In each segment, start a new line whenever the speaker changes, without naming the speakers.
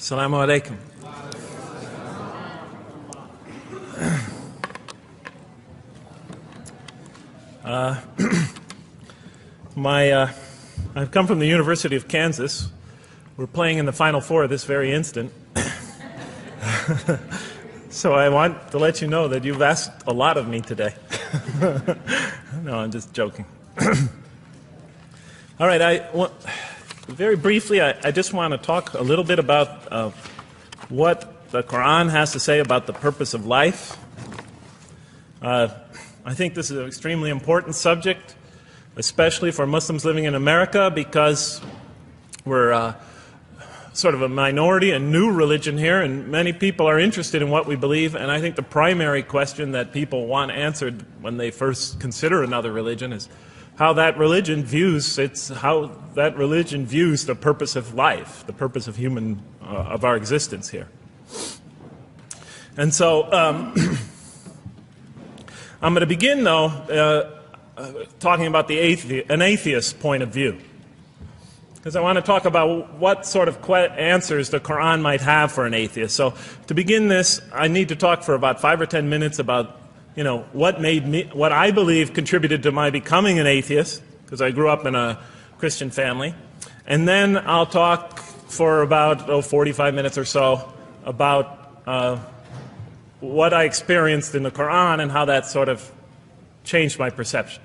Assalamu alaikum. I've come from the University of Kansas. We're playing in the Final Four this very instant. So I want to let you know that you've asked a lot of me today. No, I'm just joking. All right, very briefly, I just want to talk a little bit about what the Quran has to say about the purpose of life. I think this is an extremely important subject, especially for Muslims living in America, because we're sort of a minority, a new religion here, and many people are interested in what we believe. And I think the primary question that people want answered when they first consider another religion is how that religion views the purpose of life, the purpose of of our existence here. And so I'm going to begin, though, talking about an atheist's point of view, because I want to talk about what sort of answers the Quran might have for an atheist. So to begin this, I need to talk for about 5 or 10 minutes about what I believe contributed to my becoming an atheist, because I grew up in a Christian family. And then I'll talk for about 45 minutes or so about what I experienced in the Quran and how that sort of changed my perception.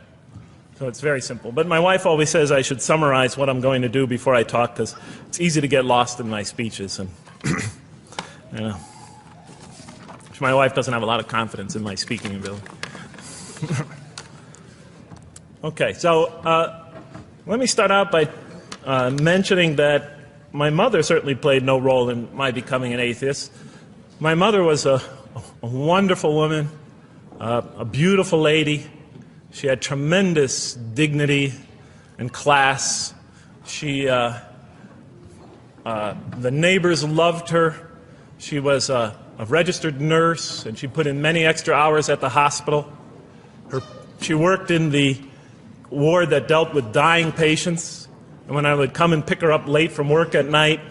So it's very simple. But my wife always says I should summarize what I'm going to do before I talk, because it's easy to get lost in my speeches. And my wife doesn't have a lot of confidence in my speaking ability. Okay, so let me start out by mentioning that my mother certainly played no role in my becoming an atheist. My mother was a wonderful woman, a beautiful lady. She had tremendous dignity and class. The neighbors loved her. She was a registered nurse, and she put in many extra hours at the hospital. She worked in the ward that dealt with dying patients, and when I would come and pick her up late from work at night,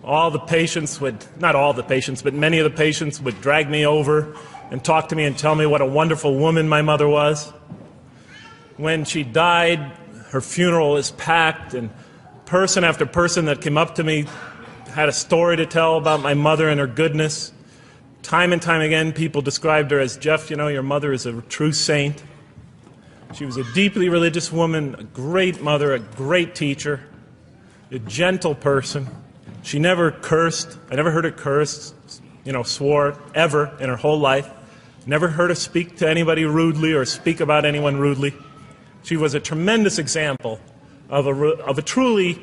not all the patients, but many of the patients would drag me over and talk to me and tell me what a wonderful woman my mother was. When she died, her funeral was packed, and person after person that came up to me had a story to tell about my mother and her goodness. Time and time again, people described her as, "Jeff, your mother is a true saint." She was a deeply religious woman, a great mother, a great teacher, a gentle person. She never cursed. I never heard her curse, swore, ever in her whole life. Never heard her speak to anybody rudely or speak about anyone rudely. She was a tremendous example of a truly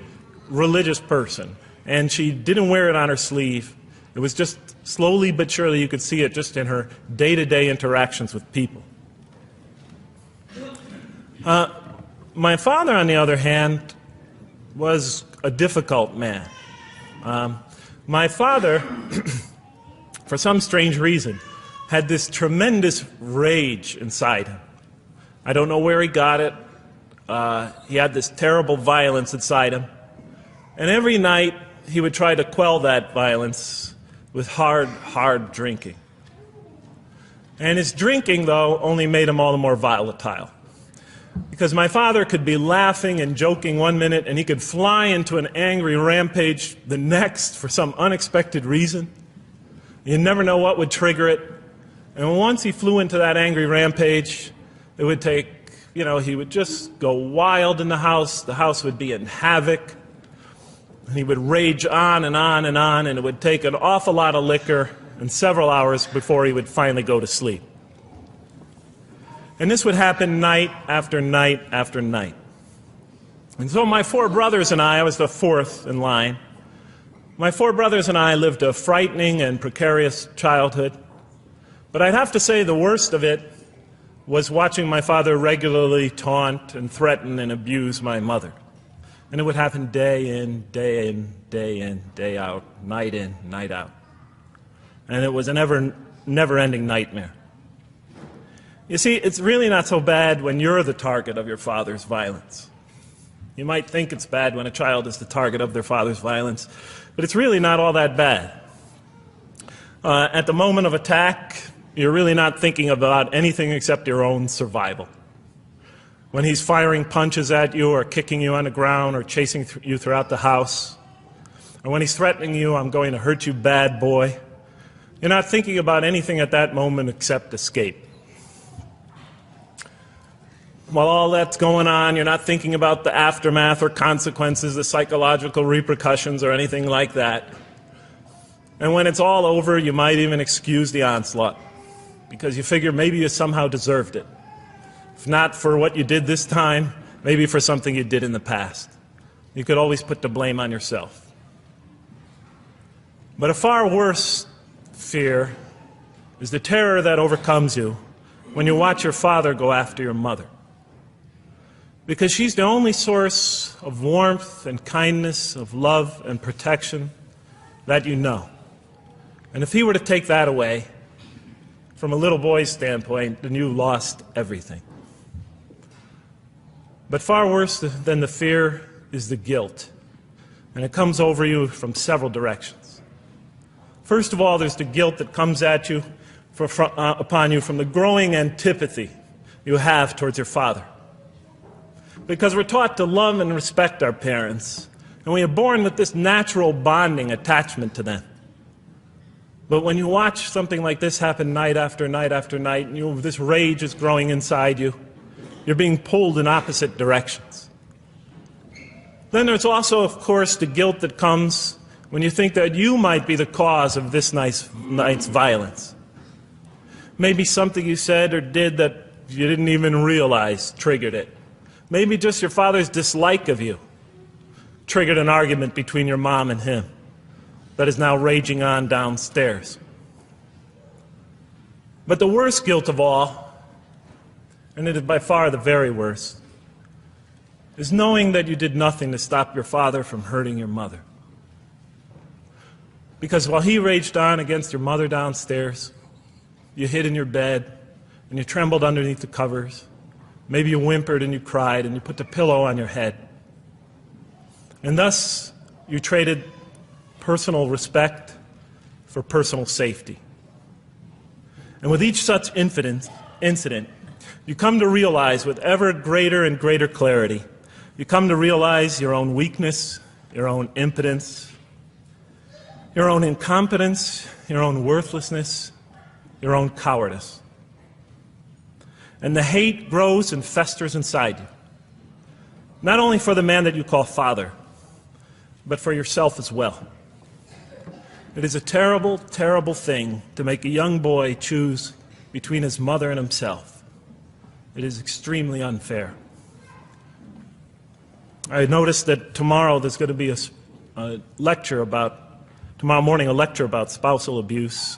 religious person, and she didn't wear it on her sleeve. It was just slowly but surely you could see it just in her day-to-day interactions with people. My father, on the other hand, was a difficult man. My father, for some strange reason, had this tremendous rage inside him. I don't know where he got it. He had this terrible violence inside him. And every night he would try to quell that violence with hard drinking. And his drinking, though, only made him all the more volatile. Because my father could be laughing and joking one minute, and he could fly into an angry rampage the next for some unexpected reason. You never know what would trigger it. And once he flew into that angry rampage, it would take, he would just go wild in the house. The house would be in havoc. And he would rage on and on and on, and it would take an awful lot of liquor and several hours before he would finally go to sleep. And this would happen night after night after night. And so my 4 brothers and I was the 4th in line. My 4 brothers and I lived a frightening and precarious childhood. But I'd have to say the worst of it was watching my father regularly taunt and threaten and abuse my mother. And it would happen day in, day in, day in, day out, night in, night out. And it was a never-ending nightmare. You see, it's really not so bad when you're the target of your father's violence. You might think it's bad when a child is the target of their father's violence, but it's really not all that bad. At the moment of attack, you're really not thinking about anything except your own survival. When he's firing punches at you or kicking you on the ground or chasing you throughout the house, or when he's threatening you, I'm going to hurt you, bad boy, you're not thinking about anything at that moment except escape. While all that's going on, you're not thinking about the aftermath or consequences, the psychological repercussions or anything like that. And when it's all over, you might even excuse the onslaught because you figure maybe you somehow deserved it. If not for what you did this time, maybe for something you did in the past. You could always put the blame on yourself. But a far worse fear is the terror that overcomes you when you watch your father go after your mother. Because she's the only source of warmth and kindness, of love and protection that you know. And if he were to take that away, from a little boy's standpoint, then you lost everything. But far worse than the fear is the guilt. And it comes over you from several directions. First of all, there's the guilt that comes at you upon you from the growing antipathy you have towards your father. Because we're taught to love and respect our parents, and we are born with this natural bonding attachment to them. But when you watch something like this happen night after night after night, and this rage is growing inside you, you're being pulled in opposite directions. Then there's also, of course, the guilt that comes when you think that you might be the cause of this night's violence. Maybe something you said or did that you didn't even realize triggered it. Maybe just your father's dislike of you triggered an argument between your mom and him that is now raging on downstairs. But the worst guilt of all, and it is by far the very worst, is knowing that you did nothing to stop your father from hurting your mother. Because while he raged on against your mother downstairs, you hid in your bed and you trembled underneath the covers. Maybe you whimpered and you cried and you put the pillow on your head. And thus, you traded personal respect for personal safety. And with each such incident, you come to realize with ever greater and greater clarity, you come to realize your own weakness, your own impotence, your own incompetence, your own worthlessness, your own cowardice. And the hate grows and festers inside you, not only for the man that you call father, but for yourself as well. It is a terrible, terrible thing to make a young boy choose between his mother and himself. It is extremely unfair. I noticed that tomorrow there's going to be tomorrow morning a lecture about spousal abuse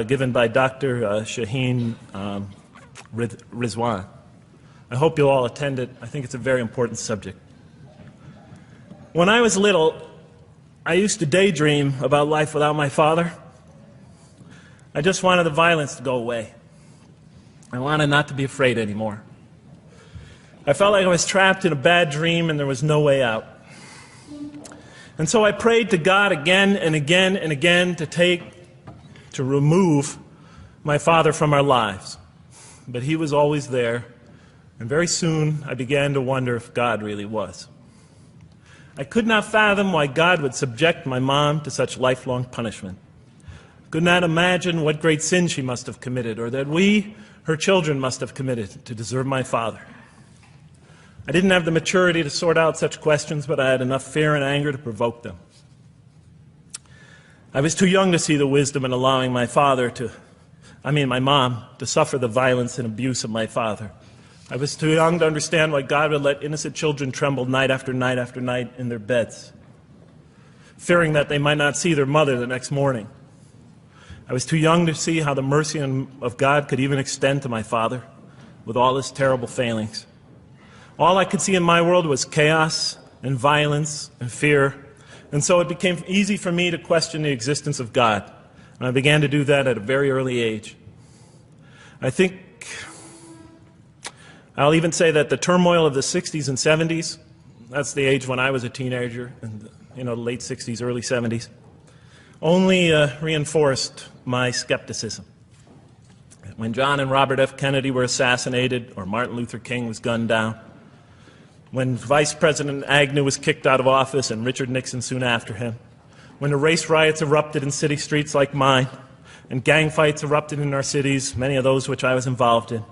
given by Dr. Shaheen Rizwan. I hope you'll all attend it. I think it's a very important subject. When I was little, I used to daydream about life without my father. I just wanted the violence to go away. I wanted not to be afraid anymore. I felt like I was trapped in a bad dream and there was no way out. And so I prayed to God again and again and again to remove my father from our lives. But he was always there, and very soon I began to wonder if God really was. I could not fathom why God would subject my mom to such lifelong punishment. Could not imagine what great sin she must have committed, or that we, her children, must have committed to deserve my father. I didn't have the maturity to sort out such questions, but I had enough fear and anger to provoke them. I was too young to see the wisdom in allowing my mom to suffer the violence and abuse of my father. I was too young to understand why God would let innocent children tremble night after night after night in their beds, fearing that they might not see their mother the next morning. I was too young to see how the mercy of God could even extend to my father with all his terrible failings. All I could see in my world was chaos and violence and fear, and so it became easy for me to question the existence of God. And I began to do that at a very early age. I'll even say that the turmoil of the 60s and 70s that's the age when I was a teenager, in the late 60s, early 70s, only reinforced my skepticism. When John and Robert F. Kennedy were assassinated, or Martin Luther King was gunned down, when Vice President Agnew was kicked out of office and Richard Nixon soon after him, when the race riots erupted in city streets like mine, and gang fights erupted in our cities, many of those which I was involved in,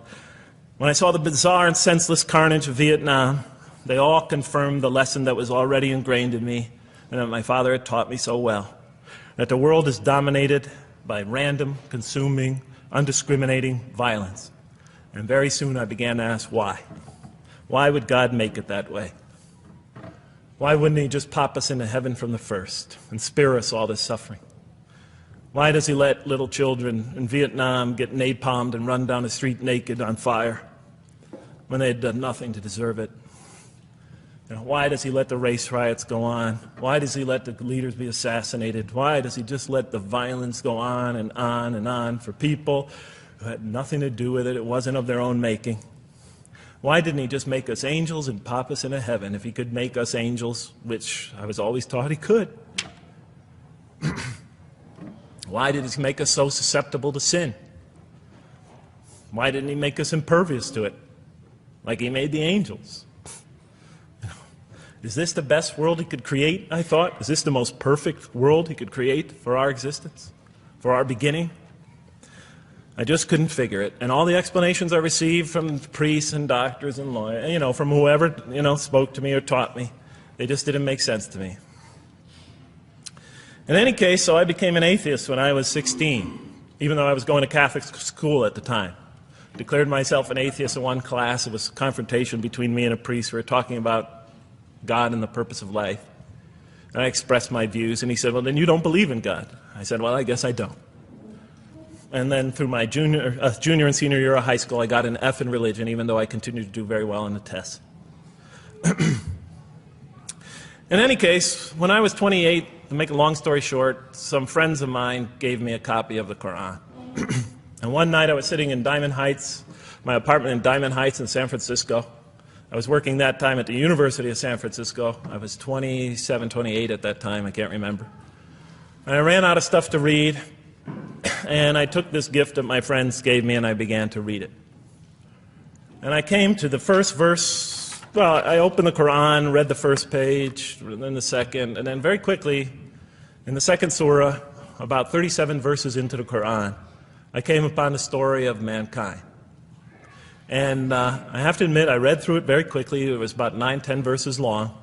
when I saw the bizarre and senseless carnage of Vietnam, they all confirmed the lesson that was already ingrained in me and that my father had taught me so well, that the world is dominated by random, consuming, undiscriminating violence. And very soon I began to ask why. Why would God make it that way? Why wouldn't He just pop us into heaven from the first and spare us all this suffering? Why does He let little children in Vietnam get napalmed and run down the street naked on fire when they had done nothing to deserve it? Why does He let the race riots go on? Why does He let the leaders be assassinated? Why does He just let the violence go on and on and on for people who had nothing to do with it? It wasn't of their own making. Why didn't He just make us angels and pop us into heaven if He could make us angels, which I was always taught He could? Why did He make us so susceptible to sin? Why didn't He make us impervious to it, like He made the angels? Is this the best world He could create, I thought? Is this the most perfect world He could create for our existence, for our beginning? I just couldn't figure it. And all the explanations I received from priests and doctors and lawyers, from whoever, spoke to me or taught me, they just didn't make sense to me. In any case, so I became an atheist when I was 16, even though I was going to Catholic school at the time. Declared myself an atheist in one class. It was a confrontation between me and a priest. We were talking about God and the purpose of life. And I expressed my views, and he said, well, then you don't believe in God. I said, well, I guess I don't. And then through my junior and senior year of high school, I got an F in religion, even though I continued to do very well on the tests. In any case, when I was 28, to make a long story short, some friends of mine gave me a copy of the Quran. And one night I was sitting in Diamond Heights, my apartment in Diamond Heights in San Francisco. I was working that time at the University of San Francisco. I was 27, 28 at that time, I can't remember. And I ran out of stuff to read, and I took this gift that my friends gave me and I began to read it. And I came to the first verse. Well, I opened the Quran, read the first page, then the second, and then very quickly, in the second surah, about 37 verses into the Quran, I came upon the story of mankind. And I have to admit, I read through it very quickly. It was about 9, 10 verses long,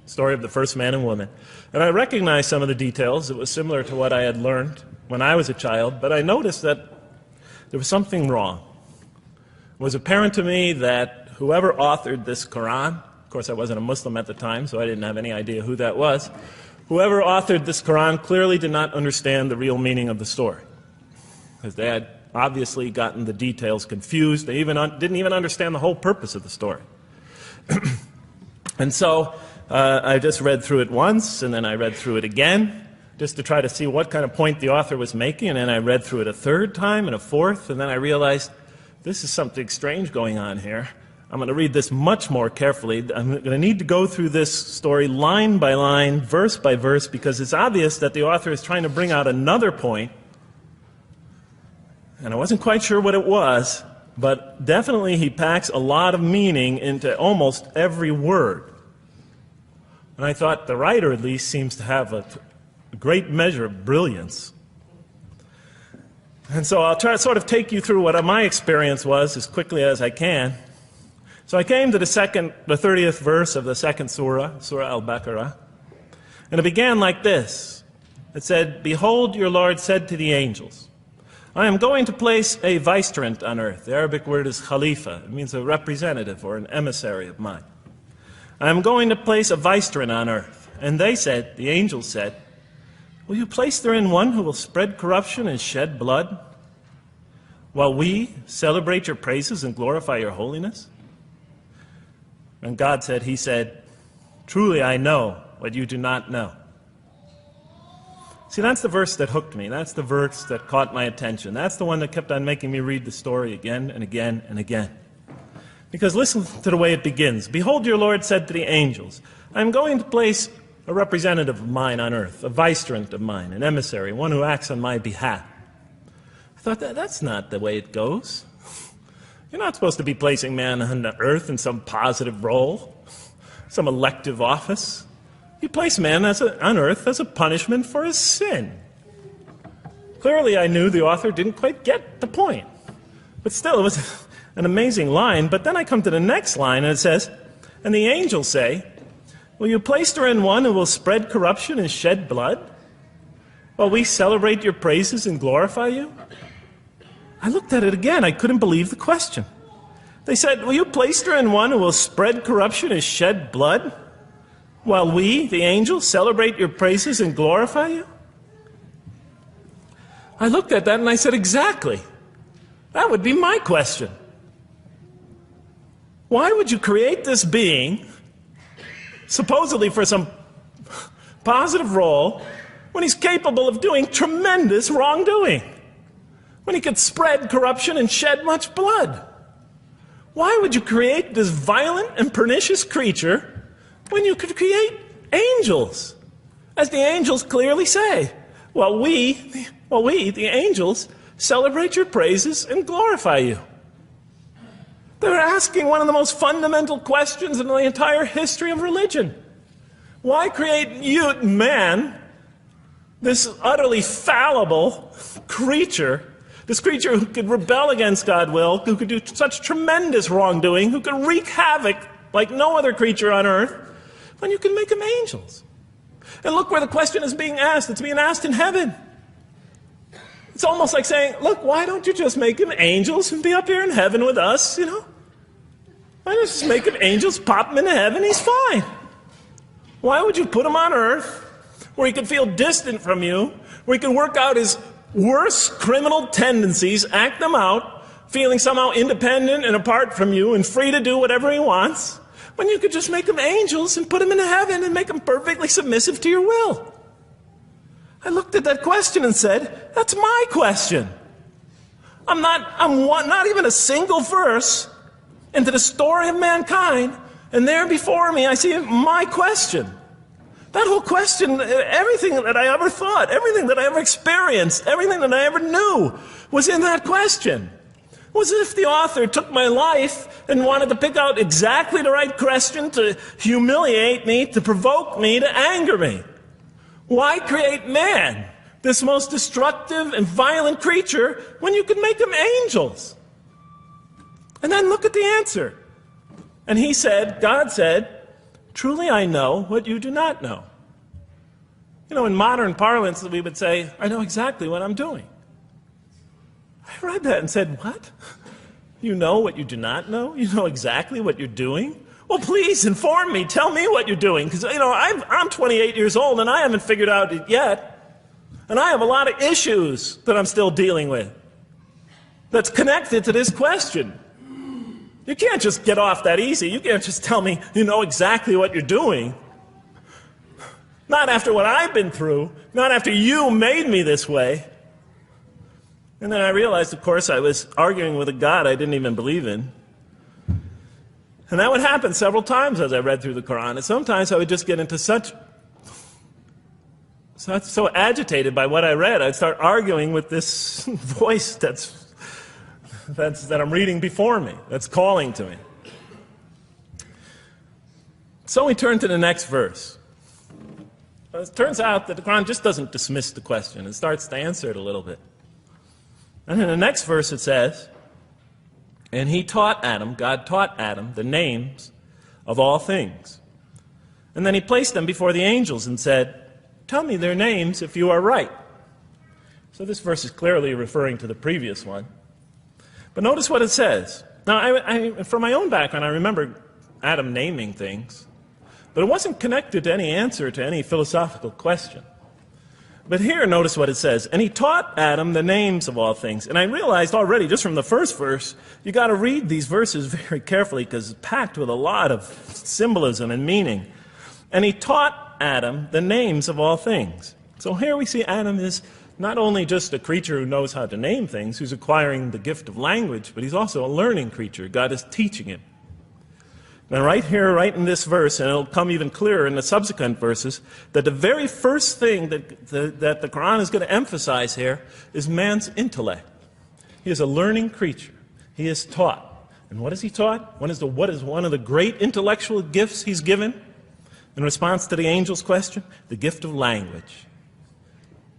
story of the first man and woman. And I recognized some of the details. It was similar to what I had learned when I was a child, but I noticed that there was something wrong. It was apparent to me that whoever authored this Quran, of course I wasn't a Muslim at the time, so I didn't have any idea who that was, whoever authored this Quran clearly did not understand the real meaning of the story, because they had obviously gotten the details confused. They didn't even understand the whole purpose of the story. And so I just read through it once, and then I read through it again, just to try to see what kind of point the author was making, and then I read through it a third time and a fourth, and then I realized this is something strange going on here. I'm going to read this much more carefully. I'm going to need to go through this story line by line, verse by verse, because it's obvious that the author is trying to bring out another point. And I wasn't quite sure what it was, but definitely he packs a lot of meaning into almost every word. And I thought the writer at least seems to have a great measure of brilliance. And so I'll try to sort of take you through what my experience was as quickly as I can. So I came to the 30th verse of the second surah, Surah Al-Baqarah, and it began like this. It said, "Behold, your Lord said to the angels, I am going to place a vicegerent on earth." The Arabic word is khalifa. It means a representative or an emissary of mine. "I am going to place a vicegerent on earth." And they said, the angels said, "Will you place therein one who will spread corruption and shed blood, while we celebrate your praises and glorify your holiness?" And God said, He said, "Truly I know what you do not know." See, that's the verse that hooked me. That's the verse that caught my attention. That's the one that kept on making me read the story again and again and again. Because listen to the way it begins. Behold, your Lord said to the angels, I am going to place a representative of mine on earth, a vicegerent of mine, an emissary, one who acts on my behalf. I thought, that's not the way it goes. You're not supposed to be placing man on the earth in some positive role, some elective office. You place man on earth as a punishment for his sin. Clearly, I knew the author didn't quite get the point. But still, it was an amazing line. But then I come to the next line, and it says, and the angels say, will you place her in one who will spread corruption and shed blood, while we celebrate your praises and glorify you? I looked at it again. I couldn't believe the question. They said, will you place her in one who will spread corruption and shed blood, while we, the angels, celebrate your praises and glorify you? I looked at that and I said, exactly. That would be my question. Why would you create this being, supposedly for some positive role, when he's capable of doing tremendous wrongdoing? When he could spread corruption and shed much blood? Why would you create this violent and pernicious creature when you could create angels? As the angels clearly say, while we, the angels, celebrate your praises and glorify you. They're asking one of the most fundamental questions in the entire history of religion. Why create you, man, this utterly fallible creature, this creature who could rebel against God's will, who could do such tremendous wrongdoing, who could wreak havoc like no other creature on earth, when you can make them angels? And look where the question is being asked. It's being asked in heaven. It's almost like saying, look, why don't you just make them angels and be up here in heaven with us, you know? Why don't you just make them angels, pop them into heaven, he's fine. Why would you put him on earth where he could feel distant from you, where he could work out his worst criminal tendencies, act them out, feeling somehow independent and apart from you and free to do whatever he wants, when you could just make them angels and put them into heaven and make them perfectly submissive to your will? I looked at that question and said, that's my question. I'm not even a single verse into the story of mankind, and there before me I see my question. That whole question, everything that I ever thought, everything that I ever experienced, everything that I ever knew was in that question. It was as if the author took my life and wanted to pick out exactly the right question to humiliate me, to provoke me, to anger me. Why create man, this most destructive and violent creature, when you could make them angels? And then look at the answer. And he said, God said, truly I know what you do not know. You know, in modern parlance, we would say, I know exactly what I'm doing. I read that and said, what? You know what you do not know? You know exactly what you're doing? Well, please inform me. Tell me what you're doing. Because, you know, I'm 28 years old and I haven't figured out it yet. And I have a lot of issues that I'm still dealing with that's connected to this question. You can't just get off that easy. You can't just tell me you know exactly what you're doing. Not after what I've been through. Not after you made me this way. And then I realized, of course, I was arguing with a God I didn't even believe in. And that would happen several times as I read through the Quran. And sometimes I would just get into so agitated by what I read, I'd start arguing with this voice that I'm reading before me, that's calling to me. So we turn to the next verse. Well, it turns out that the Quran just doesn't dismiss the question. It starts to answer it a little bit. And in the next verse it says, and he taught Adam, God taught Adam, the names of all things. And then he placed them before the angels and said, tell me their names if you are right. So this verse is clearly referring to the previous one. But notice what it says. Now, from my own background, I remember Adam naming things, but it wasn't connected to any answer to any philosophical question. But here, notice what it says. And he taught Adam the names of all things. And I realized already, just from the first verse, you got to read these verses very carefully because it's packed with a lot of symbolism and meaning. And he taught Adam the names of all things. So here we see Adam is not only just a creature who knows how to name things, who's acquiring the gift of language, but he's also a learning creature. God is teaching him. And right here, right in this verse, and it'll come even clearer in the subsequent verses, that the very first thing that the Quran is going to emphasize here is man's intellect. He is a learning creature. He is taught. And what is he taught? What is one of the great intellectual gifts he's given? In response to the angel's question, the gift of language.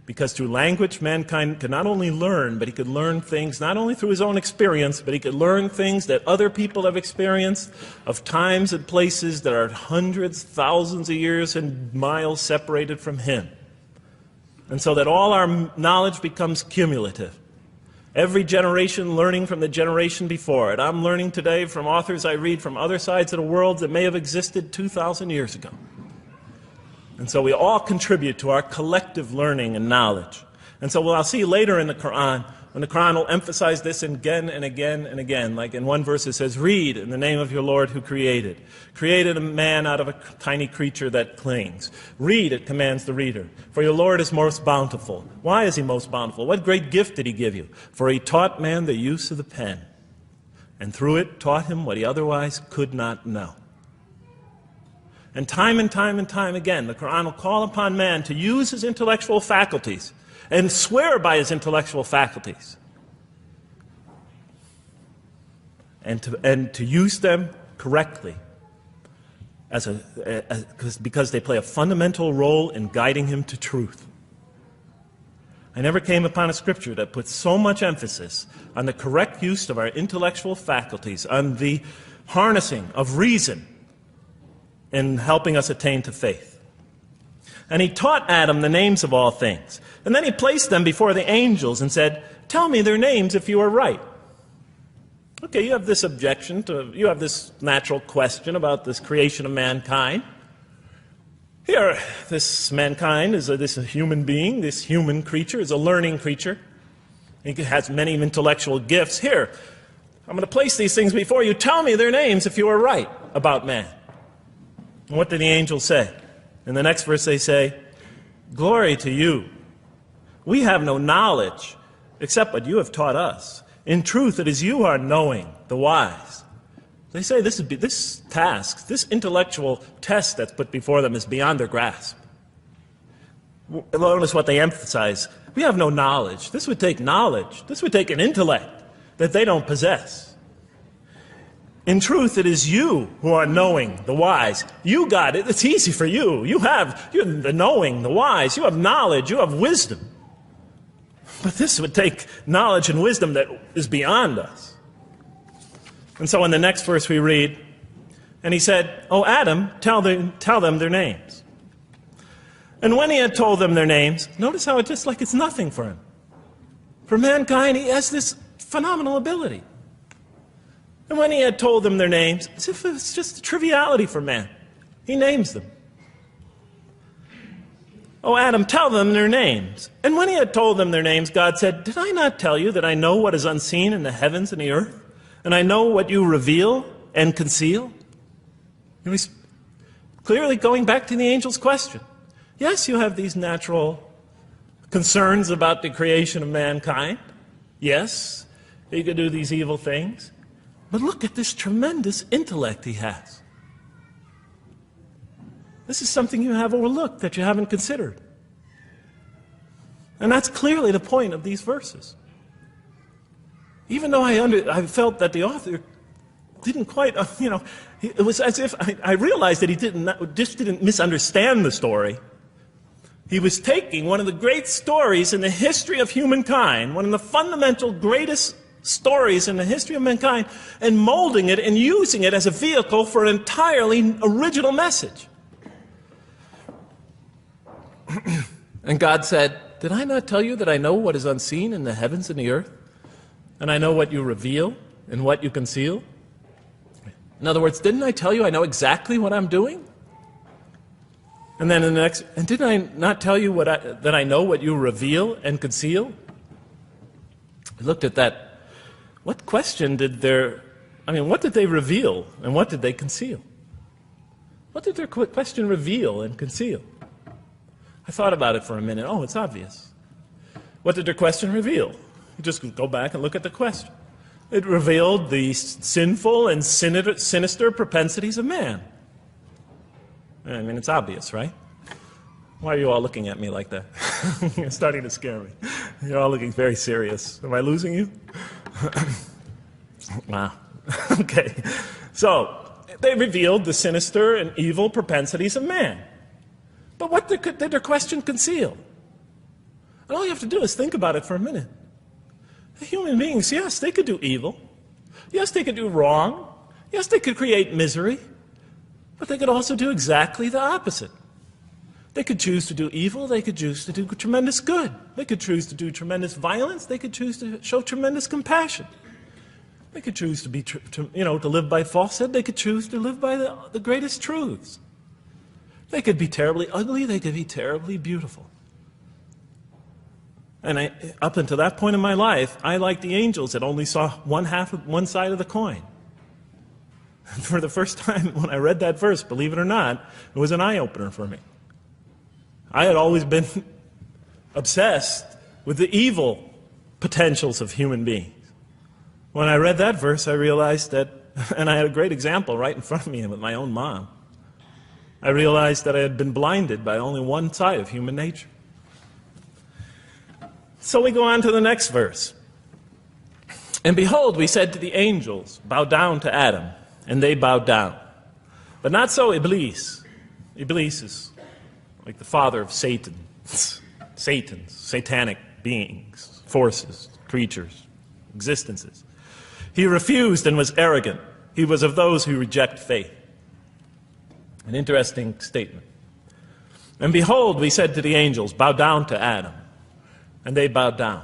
Because through language, mankind can not only learn, but he could learn things not only through his own experience, but he could learn things that other people have experienced of times and places that are hundreds, thousands of years and miles separated from him. And so that all our knowledge becomes cumulative. Every generation learning from the generation before it. I'm learning today from authors I read from other sides of the world that may have existed 2,000 years ago. And so we all contribute to our collective learning and knowledge. And so I'll see later in the Quran, when the Quran will emphasize this again and again and again. Like in one verse it says, read in the name of your Lord who created. Created a man out of a tiny creature that clings. Read, it commands the reader. For your Lord is most bountiful. Why is he most bountiful? What great gift did he give you? For he taught man the use of the pen. And through it taught him what he otherwise could not know. And time again, the Quran will call upon man to use his intellectual faculties and swear by his intellectual faculties. And to use them correctly because they play a fundamental role in guiding him to truth. I never came upon a scripture that puts so much emphasis on the correct use of our intellectual faculties, on the harnessing of reason in helping us attain to faith. And he taught Adam the names of all things. And then he placed them before the angels and said, tell me their names if you are right. Okay, you have this you have this natural question about this creation of mankind. Here, this mankind is this human being, this human creature is a learning creature. He has many intellectual gifts. Here, I'm going to place these things before you. Tell me their names if you are right about man. And what did the angels say? In the next verse they say, glory to you. We have no knowledge except what you have taught us. In truth, it is you who are knowing, the wise. They say this task, this intellectual test that's put before them is beyond their grasp. Notice what they emphasize. We have no knowledge. This would take knowledge. This would take an intellect that they don't possess. In truth, it is you who are knowing, the wise. You got it. It's easy for you. You're the knowing, the wise. You have knowledge. You have wisdom. But this would take knowledge and wisdom that is beyond us. And so in the next verse we read, and he said, "O Adam, tell them their names." And when he had told them their names, notice how it's just like it's nothing for him. For mankind, he has this phenomenal ability. And when he had told them their names, as if it's just a triviality for man, he names them. "O Adam, tell them their names." And when he had told them their names, God said, "Did I not tell you that I know what is unseen in the heavens and the earth? And I know what you reveal and conceal?" And he's clearly going back to the angel's question. Yes, you have these natural concerns about the creation of mankind. Yes, he could do these evil things. But look at this tremendous intellect he has. This is something you have overlooked, that you haven't considered. And that's clearly the point of these verses. Even though I felt that the author didn't quite, it was as if I realized that he didn't misunderstand the story. He was taking one of the great stories in the history of humankind, one of the fundamental greatest stories in the history of mankind, and molding it and using it as a vehicle for an entirely original message. And God said, "Did I not tell you that I know what is unseen in the heavens and the earth? And I know what you reveal and what you conceal?" In other words, didn't I tell you I know exactly what I'm doing? And then in the next, and didn't I not tell you that I know what you reveal and conceal? I looked at that. What question what did they reveal and what did they conceal? What did their question reveal and conceal? I thought about it for a minute. Oh, it's obvious. What did their question reveal? You just go back and look at the question. It revealed the sinful and sinister propensities of man. I mean, it's obvious, right? Why are you all looking at me like that? You're starting to scare me. You're all looking very serious. Am I losing you? Wow. Okay. So, they revealed the sinister and evil propensities of man. But what did their question conceal? And all you have to do is think about it for a minute. Human beings, yes, they could do evil. Yes, they could do wrong. Yes, they could create misery. But they could also do exactly the opposite. They could choose to do evil. They could choose to do tremendous good. They could choose to do tremendous violence. They could choose to show tremendous compassion. They could choose to be, to live by falsehood. They could choose to live by the greatest truths. They could be terribly ugly. They could be terribly beautiful. And up until that point in my life, I, like the angels, that only saw one side of the coin. And for the first time when I read that verse, believe it or not, it was an eye-opener for me. I had always been obsessed with the evil potentials of human beings. When I read that verse, I realized that, and I had a great example right in front of me with my own mom, I realized that I had been blinded by only one side of human nature. So we go on to the next verse. And behold, we said to the angels, bow down to Adam, and they bowed down. But not so Iblis. Iblis is like the father of Satan. Satan's, satanic beings, forces, creatures, existences. He refused and was arrogant. He was of those who reject faith. An interesting statement. And behold, we said to the angels, bow down to Adam. And they bowed down.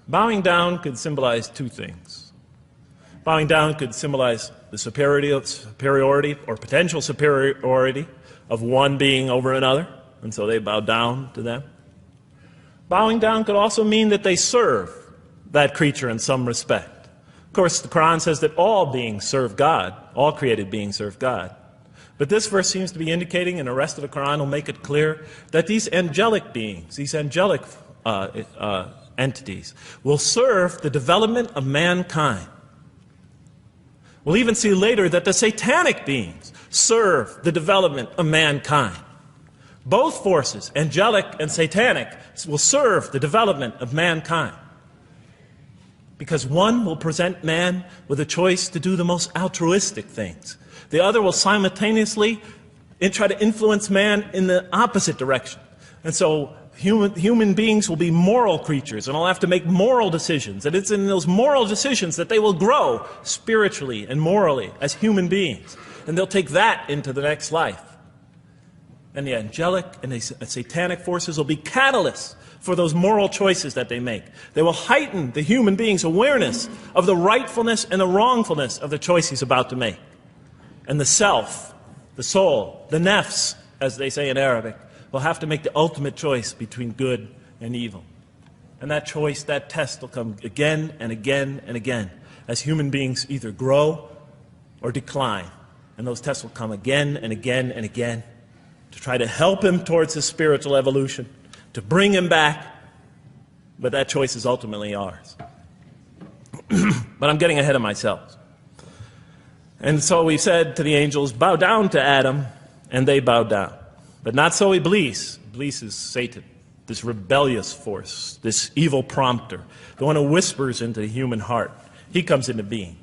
Bowing down could symbolize two things. Bowing down could symbolize the superiority or potential superiority of one being over another, and so they bowed down to them. Bowing down could also mean that they serve that creature in some respect. Of course, the Quran says that all beings serve God, all created beings serve God. But this verse seems to be indicating, and the rest of the Quran will make it clear, that these angelic beings, these angelic entities, will serve the development of mankind. We'll even see later that the satanic beings serve the development of mankind. Both forces, angelic and satanic, will serve the development of mankind. Because one will present man with a choice to do the most altruistic things. The other will simultaneously try to influence man in the opposite direction. And so human beings will be moral creatures, and will have to make moral decisions. And it's in those moral decisions that they will grow spiritually and morally as human beings. And they'll take that into the next life. And the angelic and the satanic forces will be catalysts for those moral choices that they make. They will heighten the human being's awareness of the rightfulness and the wrongfulness of the choice he's about to make. And the self, the soul, the nafs, as they say in Arabic, will have to make the ultimate choice between good and evil. And that choice, that test will come again and again and again as human beings either grow or decline. And those tests will come again and again and again to try to help him towards his spiritual evolution, to bring him back. But that choice is ultimately ours. But I'm getting ahead of myself. And so we said to the angels, bow down to Adam, and they bowed down. But not so Iblis. Iblis is Satan, this rebellious force, this evil prompter, the one who whispers into the human heart. He comes into being.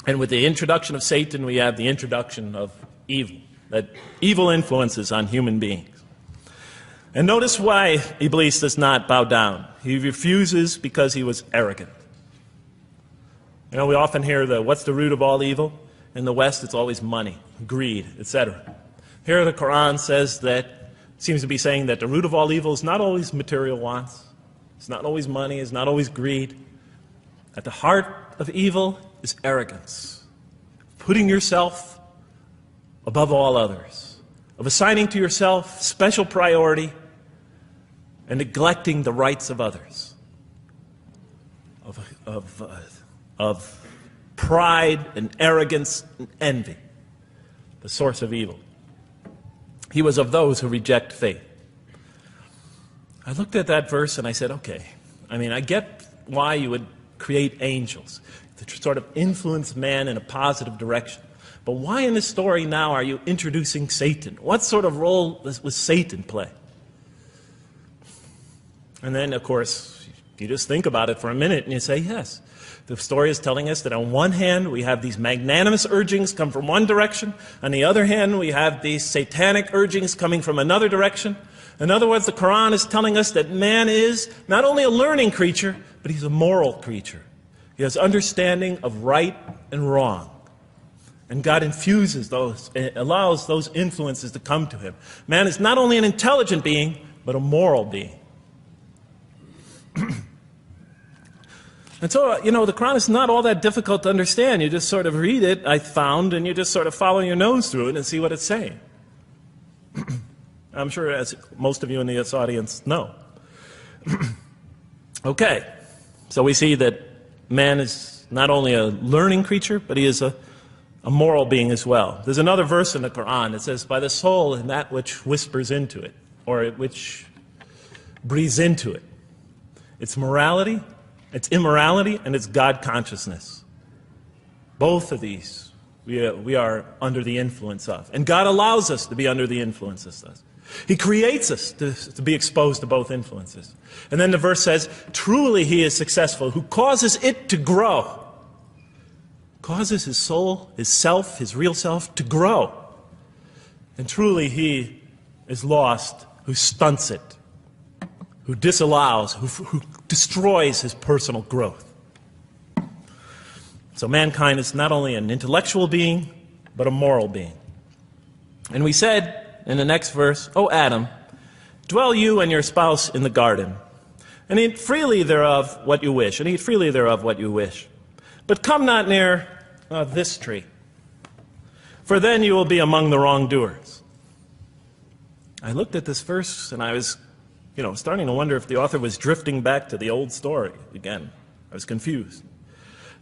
And with the introduction of Satan, we have the introduction of evil, that evil influences on human beings. And notice why Iblis does not bow down. He refuses because he was arrogant. You know, we often hear what's the root of all evil? In the West, it's always money, greed, etc. Here the Quran says that, seems to be saying that the root of all evil is not always material wants. It's not always money, it's not always greed. At the heart of evil is arrogance. Putting yourself above all others. Of assigning to yourself special priority and neglecting the rights of others. Of pride and arrogance and envy, the source of evil. He was of those who reject faith. I looked at that verse and I said, okay, I mean, I get why you would create angels, to sort of influence man in a positive direction. But why in this story now are you introducing Satan? What sort of role was Satan play? And then, of course, you just think about it for a minute and you say, yes. The story is telling us that on one hand, we have these magnanimous urgings come from one direction. On the other hand, we have these satanic urgings coming from another direction. In other words, the Quran is telling us that man is not only a learning creature, but he's a moral creature. He has understanding of right and wrong. And God infuses those, allows those influences to come to him. Man is not only an intelligent being, but a moral being. And so, the Quran is not all that difficult to understand. You just sort of read it, I found, and you just sort of follow your nose through it and see what it's saying. I'm sure as most of you in this audience know. Okay, so we see that man is not only a learning creature, but he is a moral being as well. There's another verse in the Quran that says, by the soul and that which whispers into it, or which breathes into it. It's morality, it's immorality, and it's God consciousness. Both of these we are under the influence of. And God allows us to be under the influences of this. He creates us to be exposed to both influences. And then the verse says, truly he is successful, who causes it to grow. Causes his soul, his self, his real self to grow. And truly he is lost who stunts it, who disallows, who destroys his personal growth. So mankind is not only an intellectual being, but a moral being. And we said in the next verse, O Adam, dwell you and your spouse in the garden, and eat freely thereof what you wish, and eat freely thereof what you wish. But come not near this tree, for then you will be among the wrongdoers. I looked at this verse and I was, starting to wonder if the author was drifting back to the old story again. I was confused.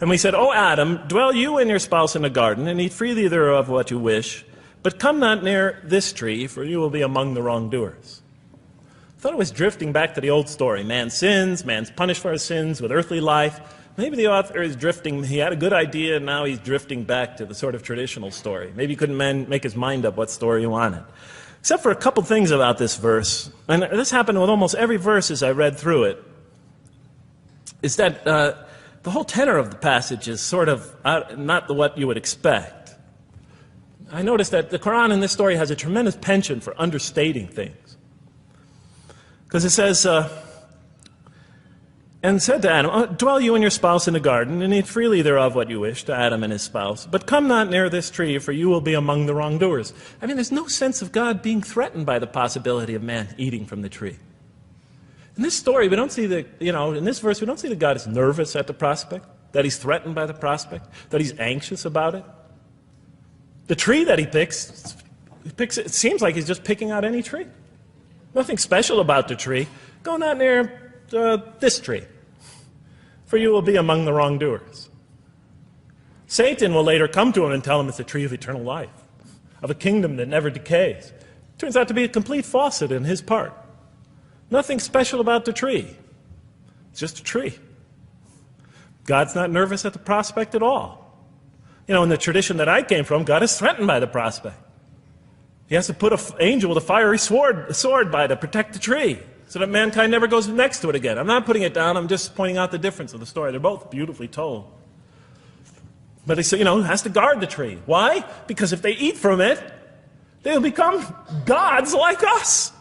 And we said, O Adam, dwell you and your spouse in the garden, and eat freely thereof what you wish, but come not near this tree, for you will be among the wrongdoers. I thought it was drifting back to the old story. Man sins, man's punished for his sins with earthly life. Maybe the author is drifting, he had a good idea, and now he's drifting back to the sort of traditional story. Maybe he couldn't make his mind up what story he wanted. Except for a couple things about this verse, and this happened with almost every verse as I read through it, is that the whole tenor of the passage is sort of not what you would expect. I noticed that the Quran in this story has a tremendous penchant for understating things. Because it says, and said to Adam, dwell you and your spouse in the garden, and eat freely thereof what you wish, to Adam and his spouse. But come not near this tree, for you will be among the wrongdoers. I mean, there's no sense of God being threatened by the possibility of man eating from the tree. In this story, we don't see in this verse, we don't see that God is nervous at the prospect, that he's threatened by the prospect, that he's anxious about it. The tree that he picks, it seems like he's just picking out any tree. Nothing special about the tree. Go not near this tree, for you will be among the wrongdoers. Satan will later come to him and tell him it's a tree of eternal life, of a kingdom that never decays. Turns out to be a complete falsehood in his part. Nothing special about the tree. It's just a tree. God's not nervous at the prospect at all. In the tradition that I came from, God is threatened by the prospect. He has to put an angel with a fiery sword by to protect the tree, so that mankind never goes next to it again. I'm not putting it down, I'm just pointing out the difference of the story. They're both beautifully told. But he has to guard the tree. Why? Because if they eat from it, they'll become gods like us.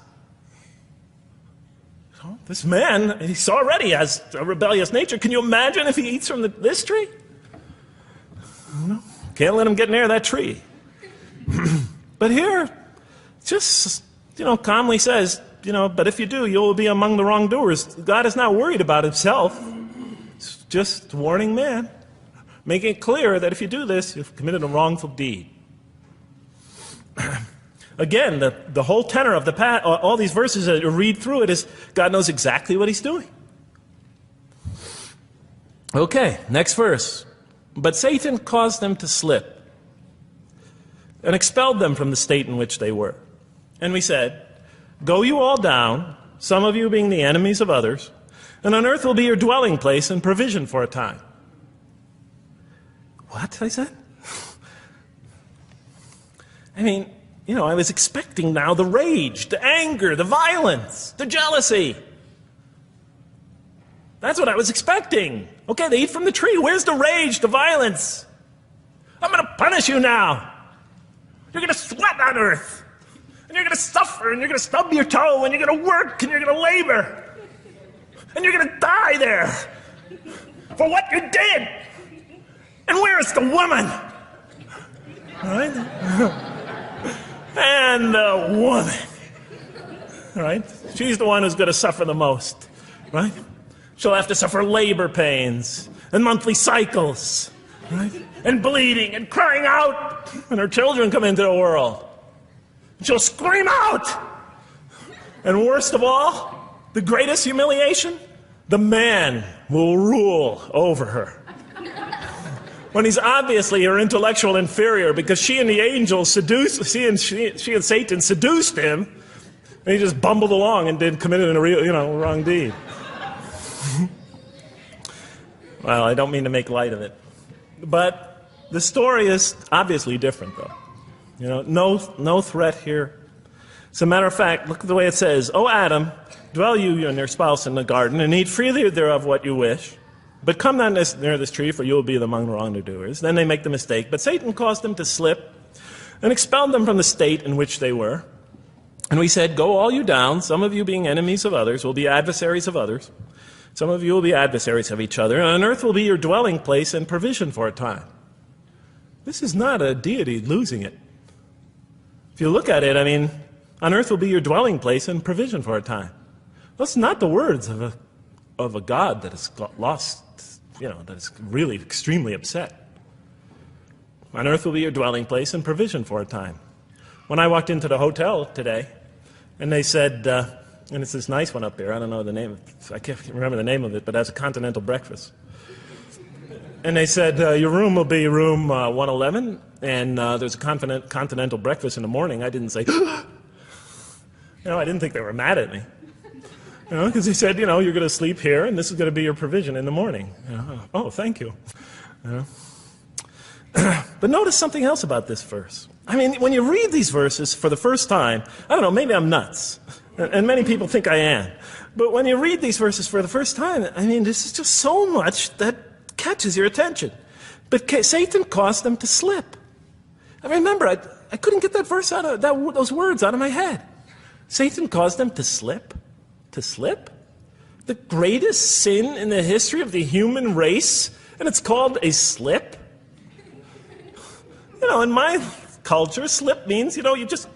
This man, he already has a rebellious nature. Can you imagine if he eats from this tree? Can't let him get near that tree. But here, just, calmly says, but if you do, you will be among the wrongdoers. God is not worried about himself. It's just warning man, making it clear that if you do this, you've committed a wrongful deed. Again, the whole tenor of all these verses that you read through it is God knows exactly what he's doing. Okay, next verse. But Satan caused them to slip and expelled them from the state in which they were. And we said, go you all down, some of you being the enemies of others, And on earth will be your dwelling place and provision for a time. What? I said. I mean, I was expecting now the rage, the anger, the violence, the jealousy. That's what I was expecting. Okay, they eat from the tree. Where's the rage, the violence? I'm going to punish you now. You're going to sweat on earth. And you're going to suffer, and you're going to stub your toe, and you're going to work, and you're going to labor. And you're going to die there for what you did. And where is the woman? All right? And the woman. All right? She's the one who's going to suffer the most. Right? She'll have to suffer labor pains and monthly cycles. Right? And bleeding and crying out when her children come into the world. She'll scream out. And worst of all, the greatest humiliation, the man will rule over her. When he's obviously her intellectual inferior because she and the angels she and Satan seduced him, and he just bumbled along and committed a real, wrong deed. Well, I don't mean to make light of it. But the story is obviously different, though. No threat here. As a matter of fact, look at the way it says, "O Adam, dwell you and your spouse in the garden, and eat freely thereof what you wish. But come not near this tree, for you will be among the wrongdoers." Then they make the mistake. But Satan caused them to slip and expelled them from the state in which they were. And we said, "Go all you down, some of you being enemies of others, will be adversaries of others. Some of you will be adversaries of each other, and on earth will be your dwelling place and provision for a time." This is not a deity losing it. If you look at it, on earth will be your dwelling place and provision for a time. That's not the words of a God that has got lost, that is really extremely upset. On earth will be your dwelling place and provision for a time. When I walked into the hotel today, and they said, and it's this nice one up here, I don't know the name, I can't remember the name of it, but it has a continental breakfast. And they said, your room will be room 111, and there's a continental breakfast in the morning. I didn't say, I didn't think they were mad at me. Because he said, you're going to sleep here, and this is going to be your provision in the morning. Oh, thank you. But notice something else about this verse. When you read these verses for the first time, I don't know, maybe I'm nuts, and many people think I am. But when you read these verses for the first time, this is just so much that catches your attention. But Satan caused them to slip. Remember, I couldn't get that verse out of those words out of my head. Satan caused them to slip. To slip? The greatest sin in the history of the human race, and it's called a slip? In my culture, slip means, you just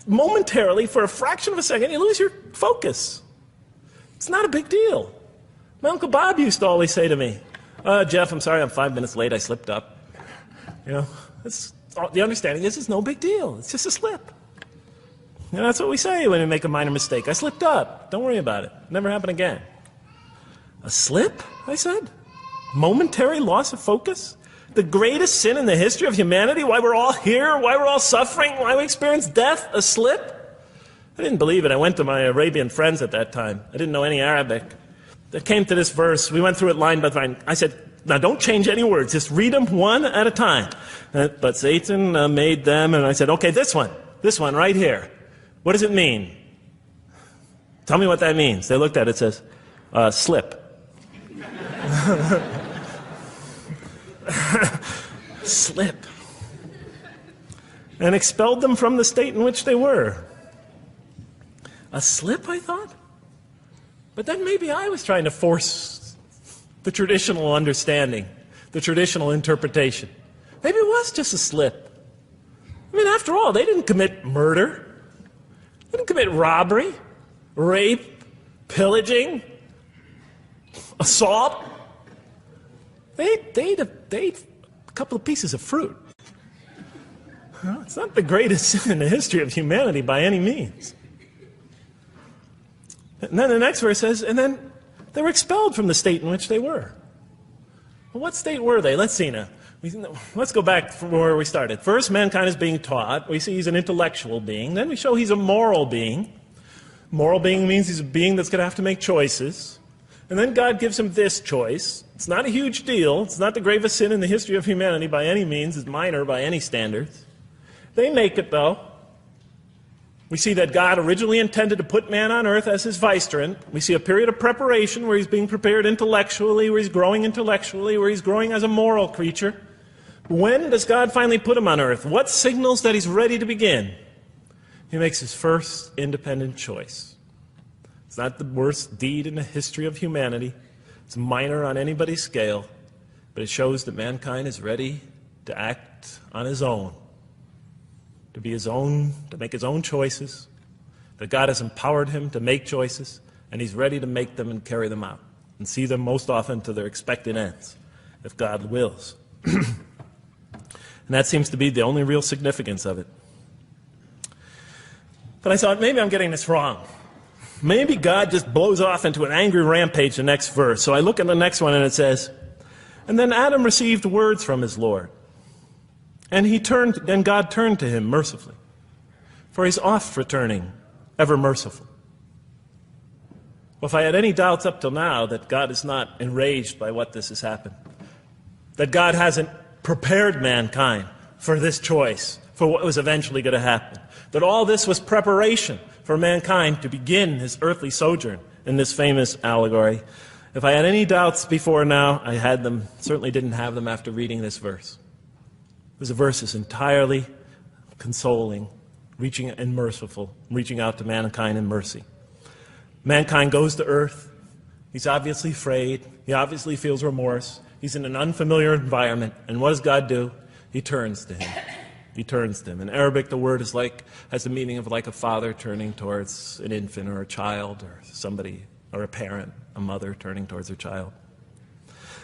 momentarily, for a fraction of a second, you lose your focus. It's not a big deal. My Uncle Bob used to always say to me, Jeff, I'm sorry I'm 5 minutes late, I slipped up. The understanding is it's no big deal. It's just a slip. That's what we say when we make a minor mistake. I slipped up. Don't worry about it. Never happen again. A slip, I said? Momentary loss of focus? The greatest sin in the history of humanity? Why we're all here? Why we're all suffering? Why we experience death? A slip? I didn't believe it. I went to my Arabian friends at that time. I didn't know any Arabic. They came to this verse. We went through it line by line. I said, now don't change any words. Just read them one at a time. But Satan made them, and I said, okay, this one right here. What does it mean? Tell me what that means. They looked at it. It says, slip. Slip. And expelled them from the state in which they were. A slip, I thought? But then maybe I was trying to force the traditional understanding, the traditional interpretation. Maybe it was just a slip. After all, they didn't commit murder. They didn't commit robbery, rape, pillaging, assault. They ate a couple of pieces of fruit. It's not the greatest sin in the history of humanity by any means. And then the next verse says, and then they were expelled from the state in which they were. Well, what state were they? Let's see now. Let's go back from where we started. First, mankind is being taught. We see he's an intellectual being. Then we show he's a moral being. Moral being means he's a being that's going to have to make choices. And then God gives him this choice. It's not a huge deal. It's not the gravest sin in the history of humanity by any means. It's minor by any standards. They make it, though. We see that God originally intended to put man on earth as his vicegerent. We see a period of preparation where he's being prepared intellectually, where he's growing intellectually, where he's growing as a moral creature. When does God finally put him on earth? What signals that he's ready to begin? He makes his first independent choice. It's not the worst deed in the history of humanity. It's minor on anybody's scale, but it shows that mankind is ready to act on his own, to be his own, to make his own choices, that God has empowered him to make choices, and he's ready to make them and carry them out, and see them most often to their expected ends, if God wills. And that seems to be the only real significance of it. But I thought, maybe I'm getting this wrong. Maybe God just blows off into an angry rampage the next verse. So I look at the next one and it says, and then Adam received words from his Lord. And God turned to him mercifully. For he's oft returning, ever merciful. Well, if I had any doubts up till now that God is not enraged by what this has happened, that God hasn't prepared mankind for this choice, for what was eventually going to happen, that all this was preparation for mankind to begin his earthly sojourn in this famous allegory. If I had any doubts before now, I had them, certainly didn't have them after reading this verse. This verse is entirely consoling, reaching and merciful, reaching out to mankind in mercy. Mankind goes to earth. He's obviously afraid. He obviously feels remorse. He's in an unfamiliar environment. And what does God do? He turns to him. He turns to him. In Arabic, the word has the meaning of like a father turning towards an infant or a child or somebody, or a parent, a mother turning towards her child.